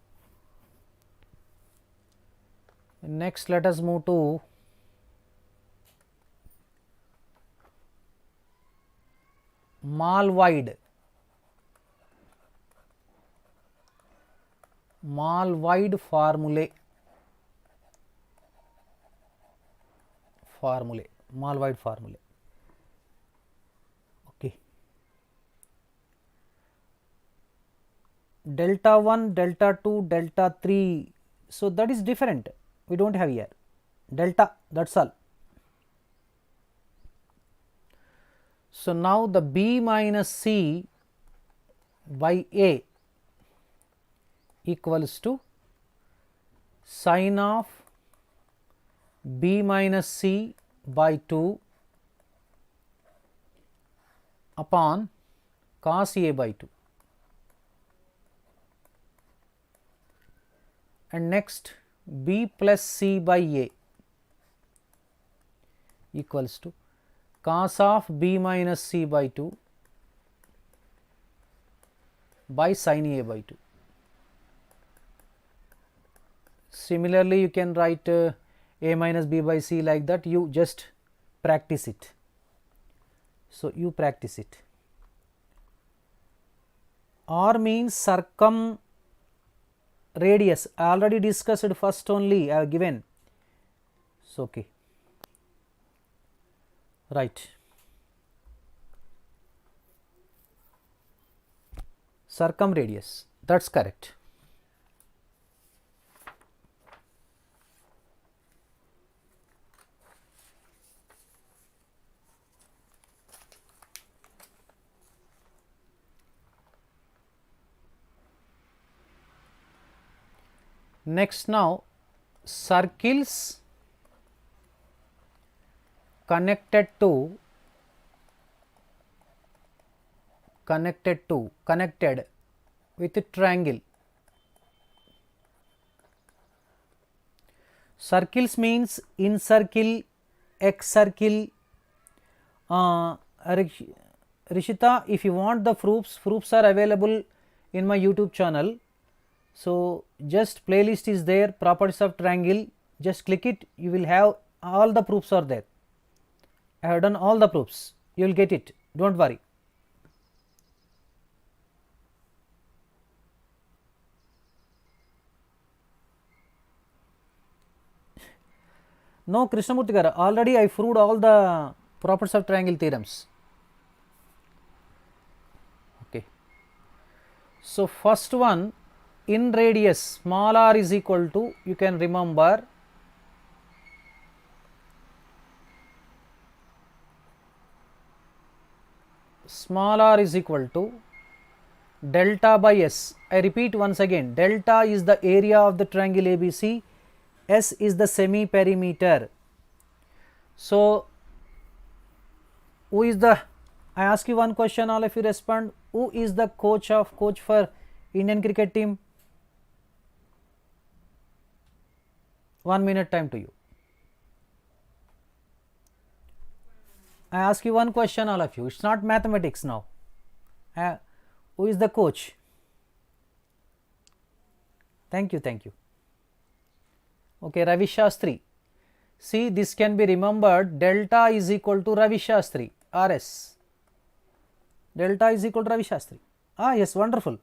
next let us move to Malwite formulae. Malwite formulae. Okay. delta 1, delta 2, delta 3. So, that is different, we do not have here delta, that is all. So, now the B minus C by A equals to sine of B minus C by 2 upon cos A by 2. And next B plus C by A equals to cos of B minus C by 2 by sin A by 2. Similarly, you can write A minus B by C like that, you just practice it. So, you practice it. R means circumradius, I already discussed first only, I have given. So, okay. Right. Circumradius, that is correct. Next, now circles connected with a triangle. Circles means in circle, X circle. Rishita, if you want the proofs are available in my YouTube channel. So, just playlist is there, properties of triangle, just click it, you will have all the proofs are there. I have done all the proofs, you will get it, do not worry. No, Krishnamurthy garu, already I proved all the properties of triangle theorems. Okay. So, first one, in radius small r is equal to, you can remember small r is equal to delta by S. I repeat once again, delta is the area of the triangle ABC, S is the semi perimeter. So, who is the, I ask you one question, all of you respond, who is the coach for Indian cricket team? 1 minute time to you. I ask you one question, all of you, it is not mathematics now. Who is the coach? Thank you, thank you. Okay, Ravi Shastri. See, this can be remembered, delta is equal to Ravi Shastri, RS. Delta is equal to Ravi Shastri. Ah, yes, wonderful.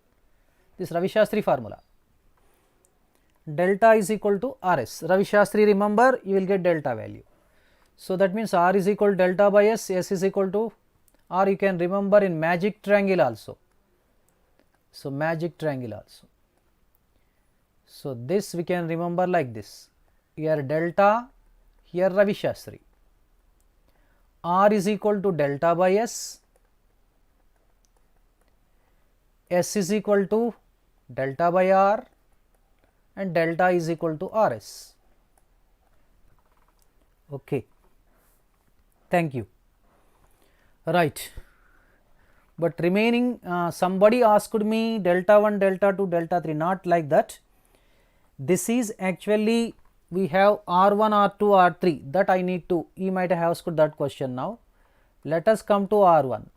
This Ravi Shastri formula. Delta is equal to RS. Ravi Shastri, remember, you will get delta value. So, that means R is equal to delta by S, S is equal to, or you can remember in magic triangle also. So, magic triangle also. So, this we can remember like this, here delta, here Ravi Shastri. R is equal to delta by S, S is equal to delta by R, and delta is equal to RS. Okay. Thank you. Right. But remaining, somebody asked me delta 1, delta 2, delta 3, not like that. This is actually, we have R1, R2, R3, that I need to, you might have asked that question now. Let us come to R1.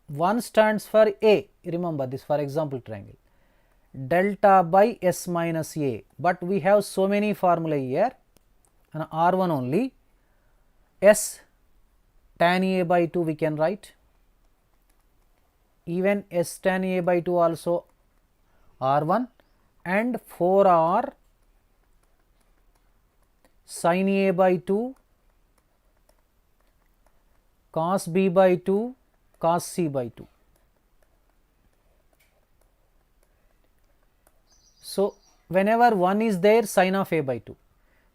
1 stands for A, remember this, for example triangle, delta by S minus A, but we have so many formulae here, and R1 only, S tan A by 2 we can write, even S tan A by 2 also R1, and 4R sin A by 2, cos B by 2, cos C by 2. So, whenever 1 is there, sine of a by 2.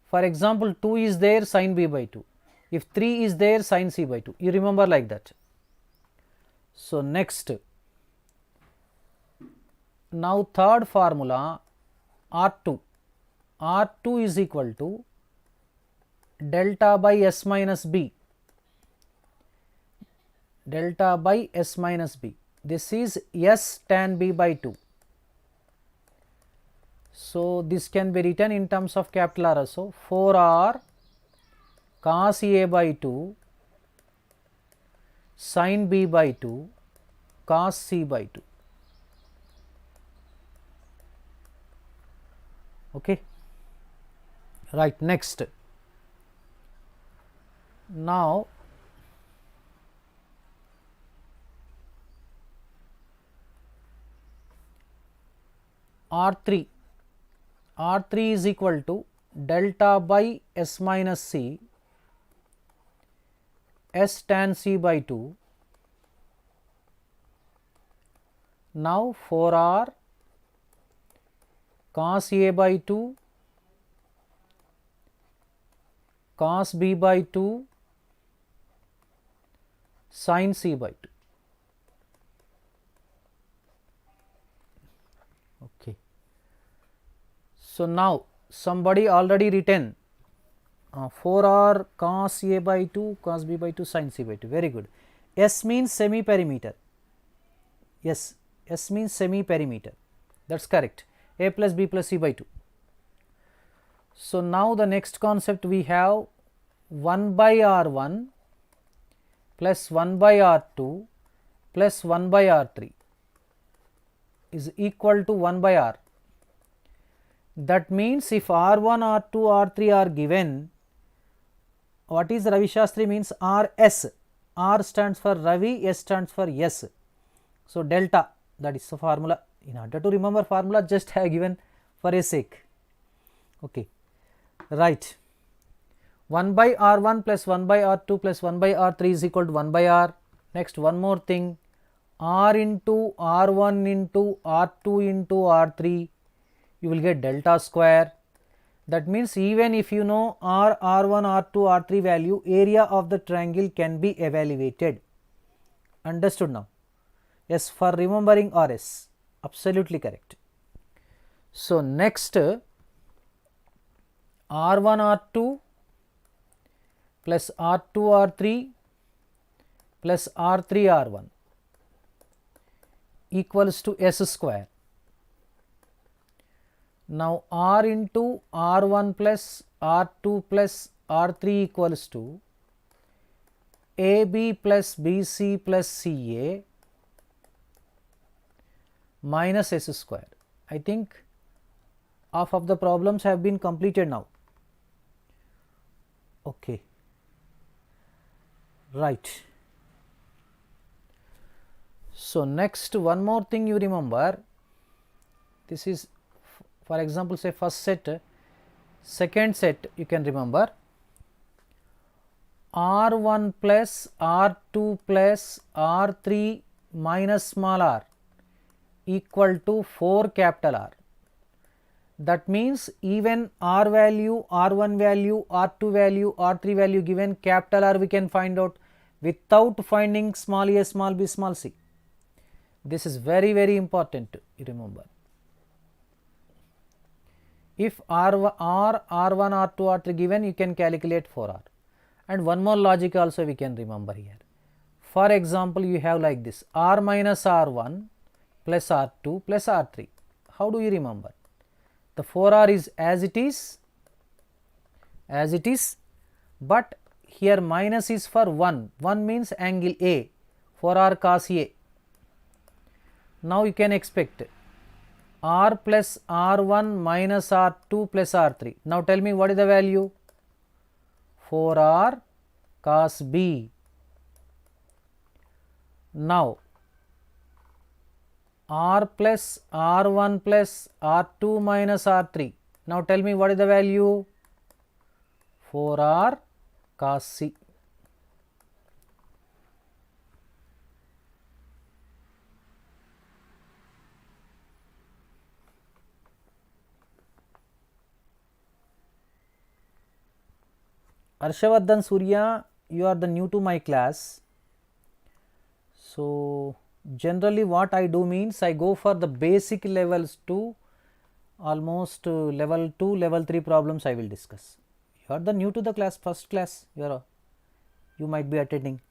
For example, 2 is there, sine b by 2. If 3 is there, sine c by 2. You remember like that. So, next, now third formula R2. R2 is equal to delta by s minus b. Delta by s minus b. This is s tan b by 2. So, this can be written in terms of capital R also, 4r cos a by 2 sin b by 2 cos c by 2. Okay. Right, next. Now, R3. R3 is equal to delta by s minus c s tan c by 2. Now, 4r cos a by 2 cos b by 2 sin c by 2. Okay. So, now somebody already written 4r cos a by 2 cos b by 2 sin c by 2. Very good. S means semi perimeter. Yes, S means semi perimeter. That is correct. A plus b plus c by 2. So, now the next concept we have 1 by R1 plus 1 by R2 plus 1 by R3 is equal to 1 by R. That means, if R1, R2, R3 are given, what is Ravi Shastri means? RS. R stands for Ravi, S stands for S. So, delta, that is the formula. In order to remember formula, just I have given for a sake. Okay. Right. 1 by R1 plus 1 by R2 plus 1 by R3 is equal to 1 by R. Next, one more thing, R into R1 into R2 into R3, you will get delta square. That means, even if you know R, R1, R2, R3 value, area of the triangle can be evaluated. Understood now? Yes, for remembering RS, absolutely correct. So, next R1, R2 plus R2, R3 plus R3, R1 equals to S square. Now, R into R1 plus R2 plus R3 equals to AB plus BC plus CA minus S square. I think half of the problems have been completed now. Okay. Right. So, next one more thing you remember, this is for example say first set, second set you can remember R1 plus R2 plus R3 minus small r equal to 4 capital R. That means, even R value, R1 value, R2 value, R3 value given, capital R we can find out without finding small a, small b, small c. This is very, very important, you remember. If R1, R2, R3 given, you can calculate 4R. And one more logic also we can remember here. For example, you have like this, R minus R1 plus R2 plus R3. How do you remember? The 4R is as it is, but here minus is for 1. 1 means angle A, 4R cos A. Now, you can expect R plus R1 minus R2 plus R3. Now, tell me what is the value? 4R cos B. Now, R plus R1 plus R2 minus R3. Now, tell me what is the value? 4R cos C. Arshavardhan Surya, you are the new to my class. So, generally what I do means I go for the basic levels to almost level 2, level 3 problems I will discuss. You are the new to the class, first class you might be attending.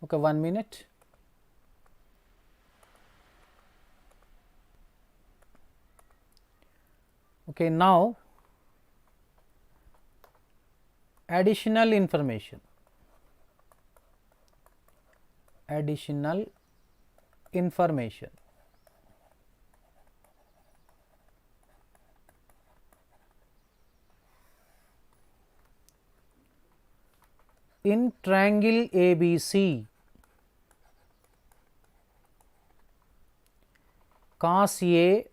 Okay, 1 minute. Okay, now additional information. Additional information. In triangle ABC, cos A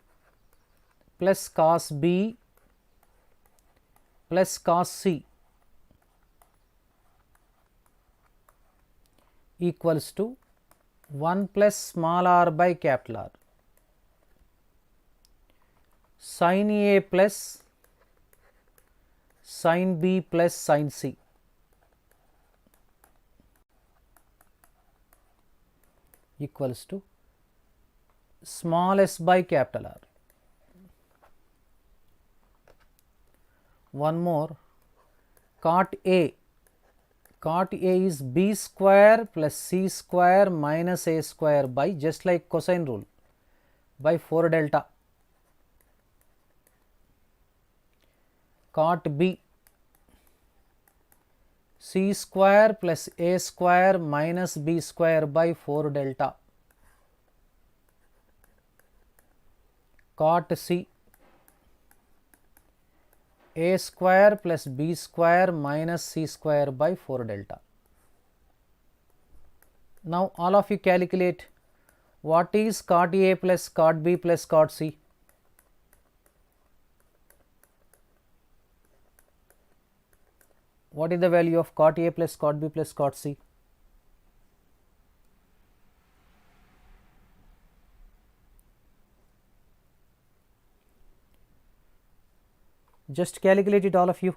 plus cos B plus cos C equals to 1 plus small r by capital R. Sin A plus sin B plus sin C equals to small s by capital R. One more, cot A. Cot A is B square plus C square minus A square by, just like cosine rule, by 4 delta. Cot B, C square plus A square minus B square by 4 delta. Cot C, A square plus B square minus C square by 4 delta. Now, all of you calculate what is cot A plus cot B plus cot C. What is the value of cot A plus cot B plus cot C? Just calculate it, all of you.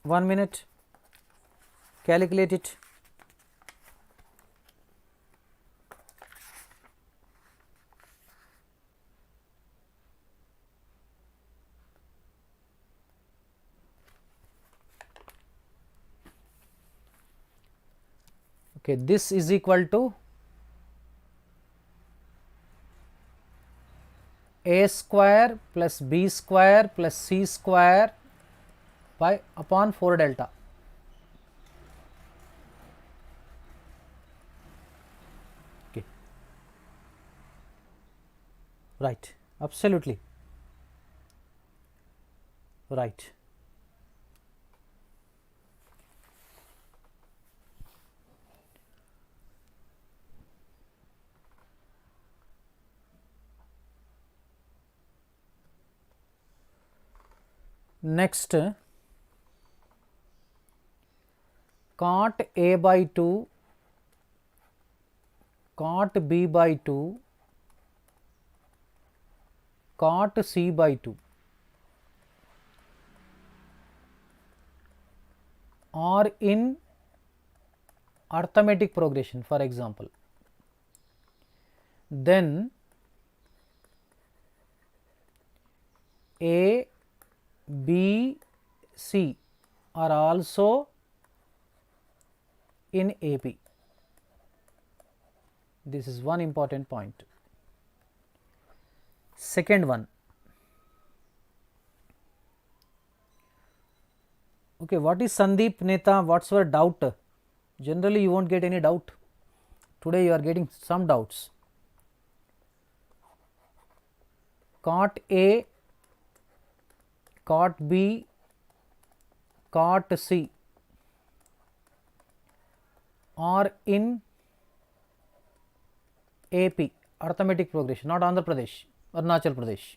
One minute, calculate it. Okay, this is equal to A square plus B square plus C square by upon 4 delta. Okay, right, absolutely right. Next, cot A by 2, cot B by 2, cot C by 2 are in arithmetic progression, for example, then A, B, C are also in AP. This is one important point. Second one. Okay, what is Sandeep Neta? What's your doubt? Generally, you won't get any doubt. Today, you are getting some doubts. Cot A, cot B, cot C are in AP, arithmetic progression, not Andhra Pradesh, Arunachal Pradesh.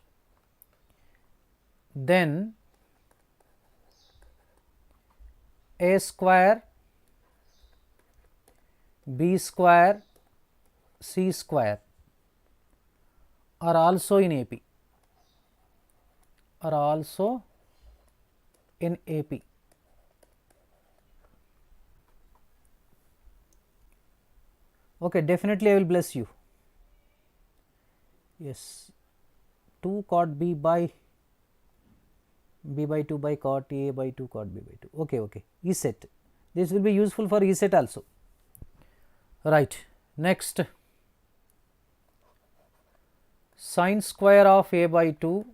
Then A square, B square, C square are also in AP, are also in AP. Okay, definitely I will bless you. Yes, 2 cot B by 2 by cot A by 2 cot B by 2. Okay, okay. Ecet. This will be useful for Ecet also. Right. Next, sine square of A by 2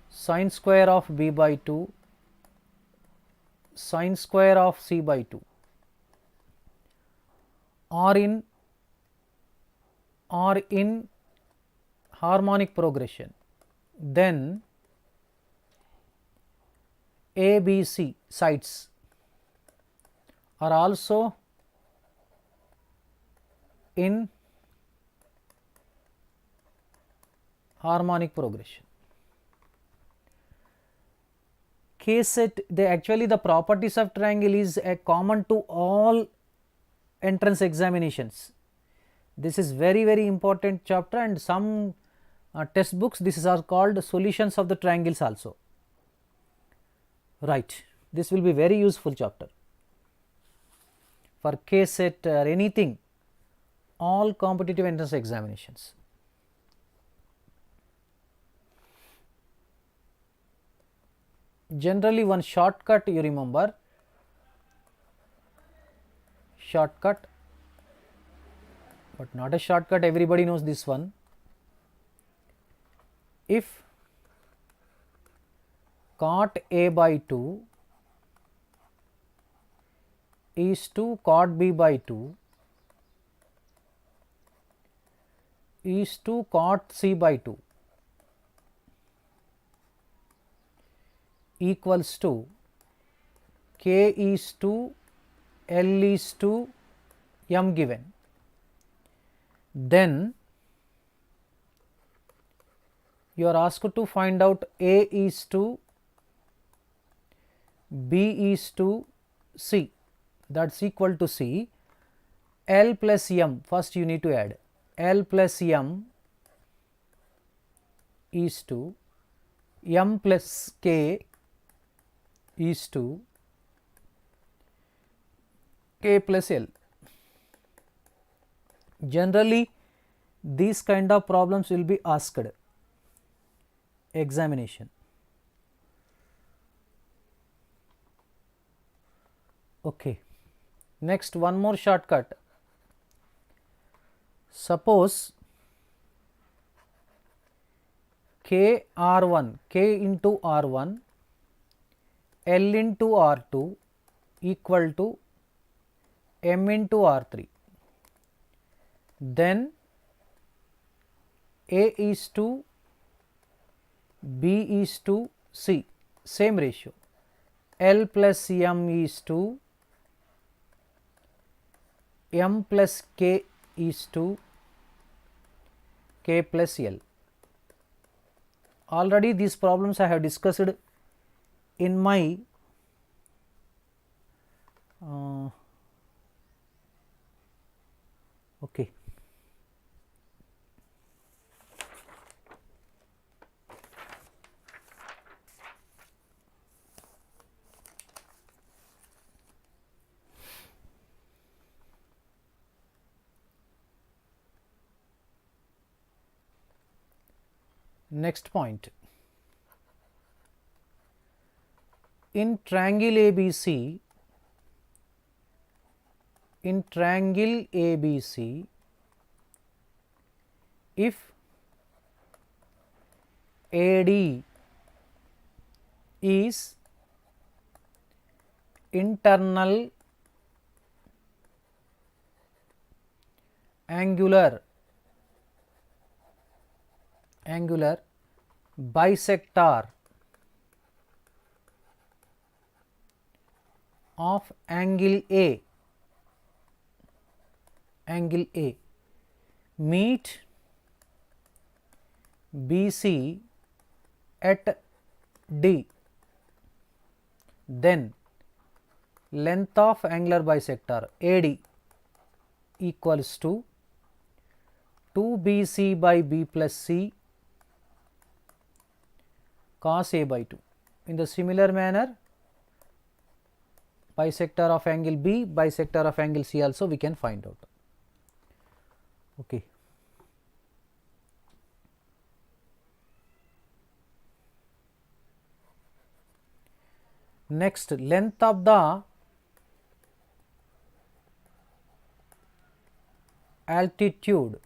sine square of B by 2 sine square of C by 2 are in harmonic progression. Then A, B, C sides are also in harmonic progression. K-set, the properties of triangle is common to all entrance examinations. This is very important chapter, and some test books this is are called solutions of the triangles also. Right, this will be very useful chapter for K-set or anything, all competitive entrance examinations. Generally, one shortcut you remember, shortcut, but not a shortcut, everybody knows this one. If cot A by 2 is to cot B by 2 is to cot C by 2 equals to K is to L is to M given, then you are asked to find out A is to B is to C, that is equal to C. L plus M, first you need to add L plus M is to M plus K is to K plus L. Generally, these kind of problems will be asked examination. Okay. Next, one more shortcut. Suppose K R1, K into R1, L into R2 equal to M into R3. Then A is to B is to C, same ratio. L plus M is to M plus K is to K plus L. Already these problems I have discussed in my okay. Next point, in triangle ABC, if AD is internal angular bisector of angle A, meet BC at D, then length of angular bisector AD equals to 2BC by B plus C cos A by 2. In the similar manner, bisector of angle B, bisector of angle C also we can find out. Okay. Next, length of the altitude,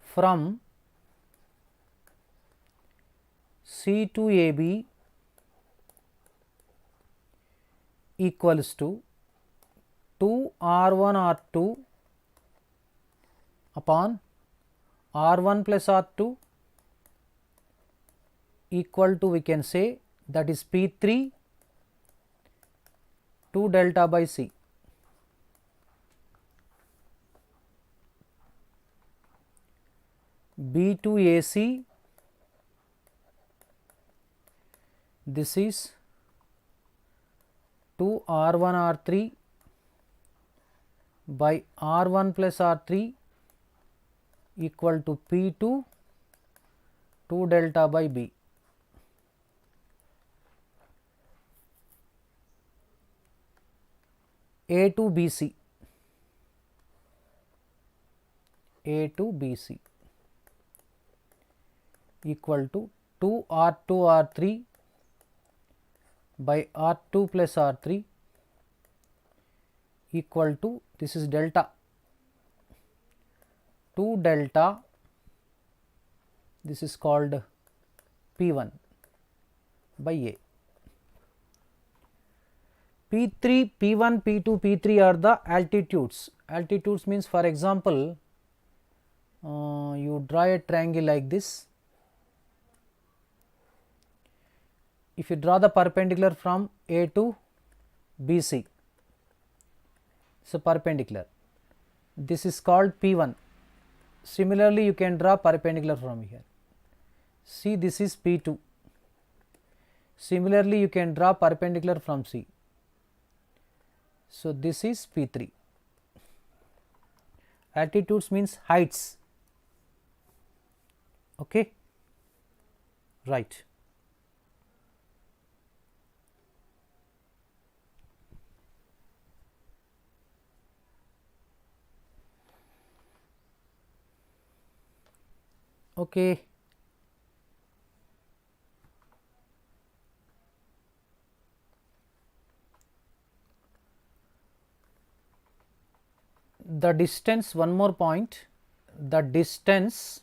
from C to AB equals to 2 R1 R2 upon R1 plus R2 equal to, we can say, that is P3 2 delta by C. B to AC, this is 2 R1 R3 by R1 plus R3 equal to P2 2 delta by B. A to BC, equal to 2 R2 R3 by R2 plus R3 equal to, this is delta, 2 delta, this is called P1 by A. P3, P1, P2, P3 are the altitudes. Altitudes means, for example, you draw a triangle like this. If you draw the perpendicular from A to BC, it's a perpendicular. This is called P1. Similarly, you can draw perpendicular from here. See, this is P2. Similarly, you can draw perpendicular from C. So, this is P3. Altitudes means heights. Okay, right. Okay. The distance, one more point, the distance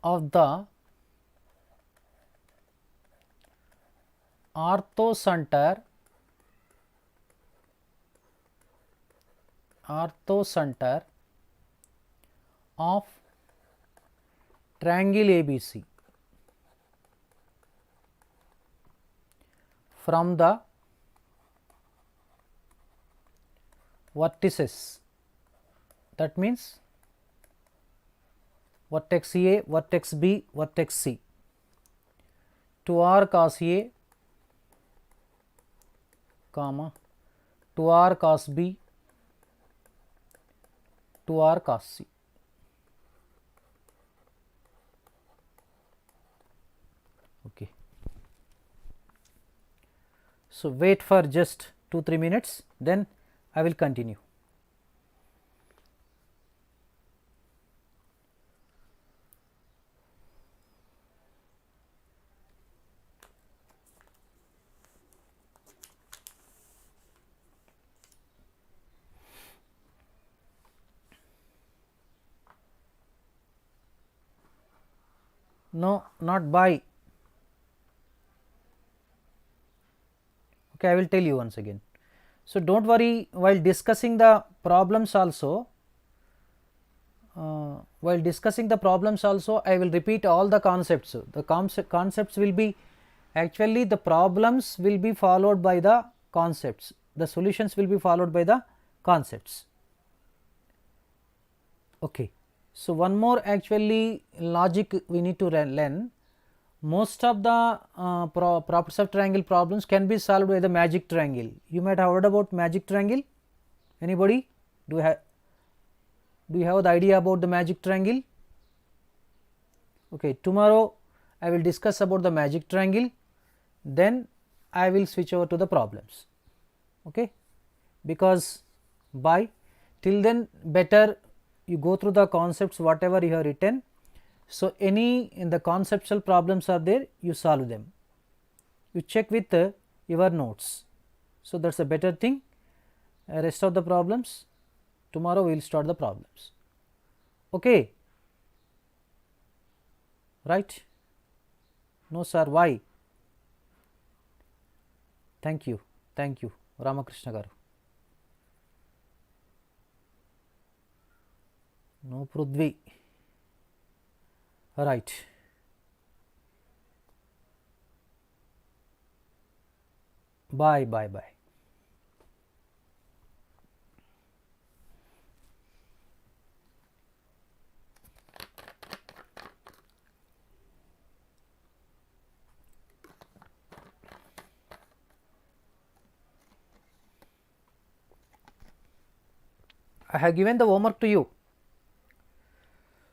of the orthocenter of triangle ABC from the vertices, that means vertex A, vertex B, vertex C, 2r cos A, comma 2r cos B, 2r cos C. Okay. So, wait for just 2-3 minutes, then I will continue. No, not by. Okay, I will tell you once again. So, do not worry, while discussing the problems also, I will repeat all the concepts. The concepts will be, actually the problems will be followed by the concepts, the solutions will be followed by the concepts. Okay. So, one more actually logic we need to learn. Most of the properties of triangle problems can be solved by the magic triangle. You might have heard about magic triangle. Anybody? Do you have the idea about the magic triangle? Okay, tomorrow I will discuss about the magic triangle, then I will switch over to the problems. Okay, because till then better you go through the concepts whatever you have written. So, any in the conceptual problems are there, you solve them, you check with your notes. So, that is a better thing. Rest of the problems tomorrow we will start the problems. Okay, right? No sir, why? Thank you Ramakrishna garu. No Prudvi, right. Bye. I have given the homework to you.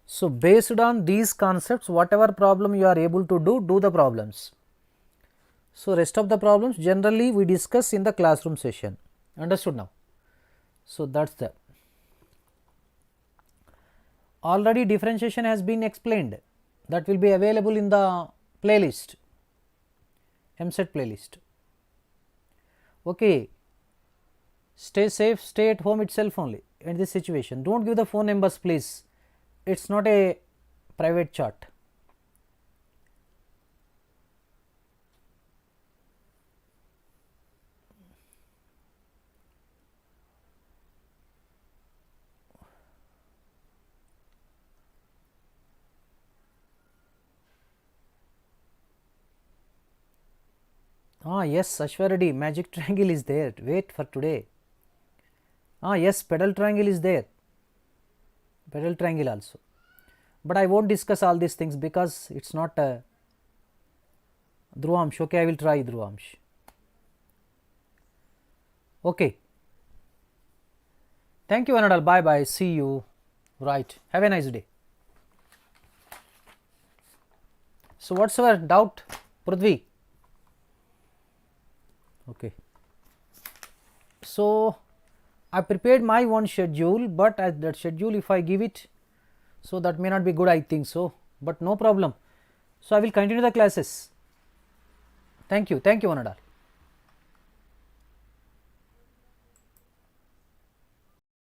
So, based on these concepts, whatever problem you are able to do the problems. So, rest of the problems generally we discuss in the classroom session. Understood now? So, that is the already differentiation has been explained, that will be available in the playlist, Eamcet playlist. Okay, stay safe, stay at home itself only in this situation. Do not give the phone numbers please, it is not a private chat. Yes, Ashwaradi, magic triangle is there, wait for today. Yes, pedal triangle is there, pedal triangle also, but I won't discuss all these things because it is not Dhruvamsh. Okay, I will try Dhruvamsh. Okay, thank you one and all, bye bye, see you, right, have a nice day. So, what is your doubt, Prithvi? Okay. So, I prepared my own schedule, but as that schedule if I give it, so that may not be good, I think so, but no problem. So, I will continue the classes. Thank you one and all.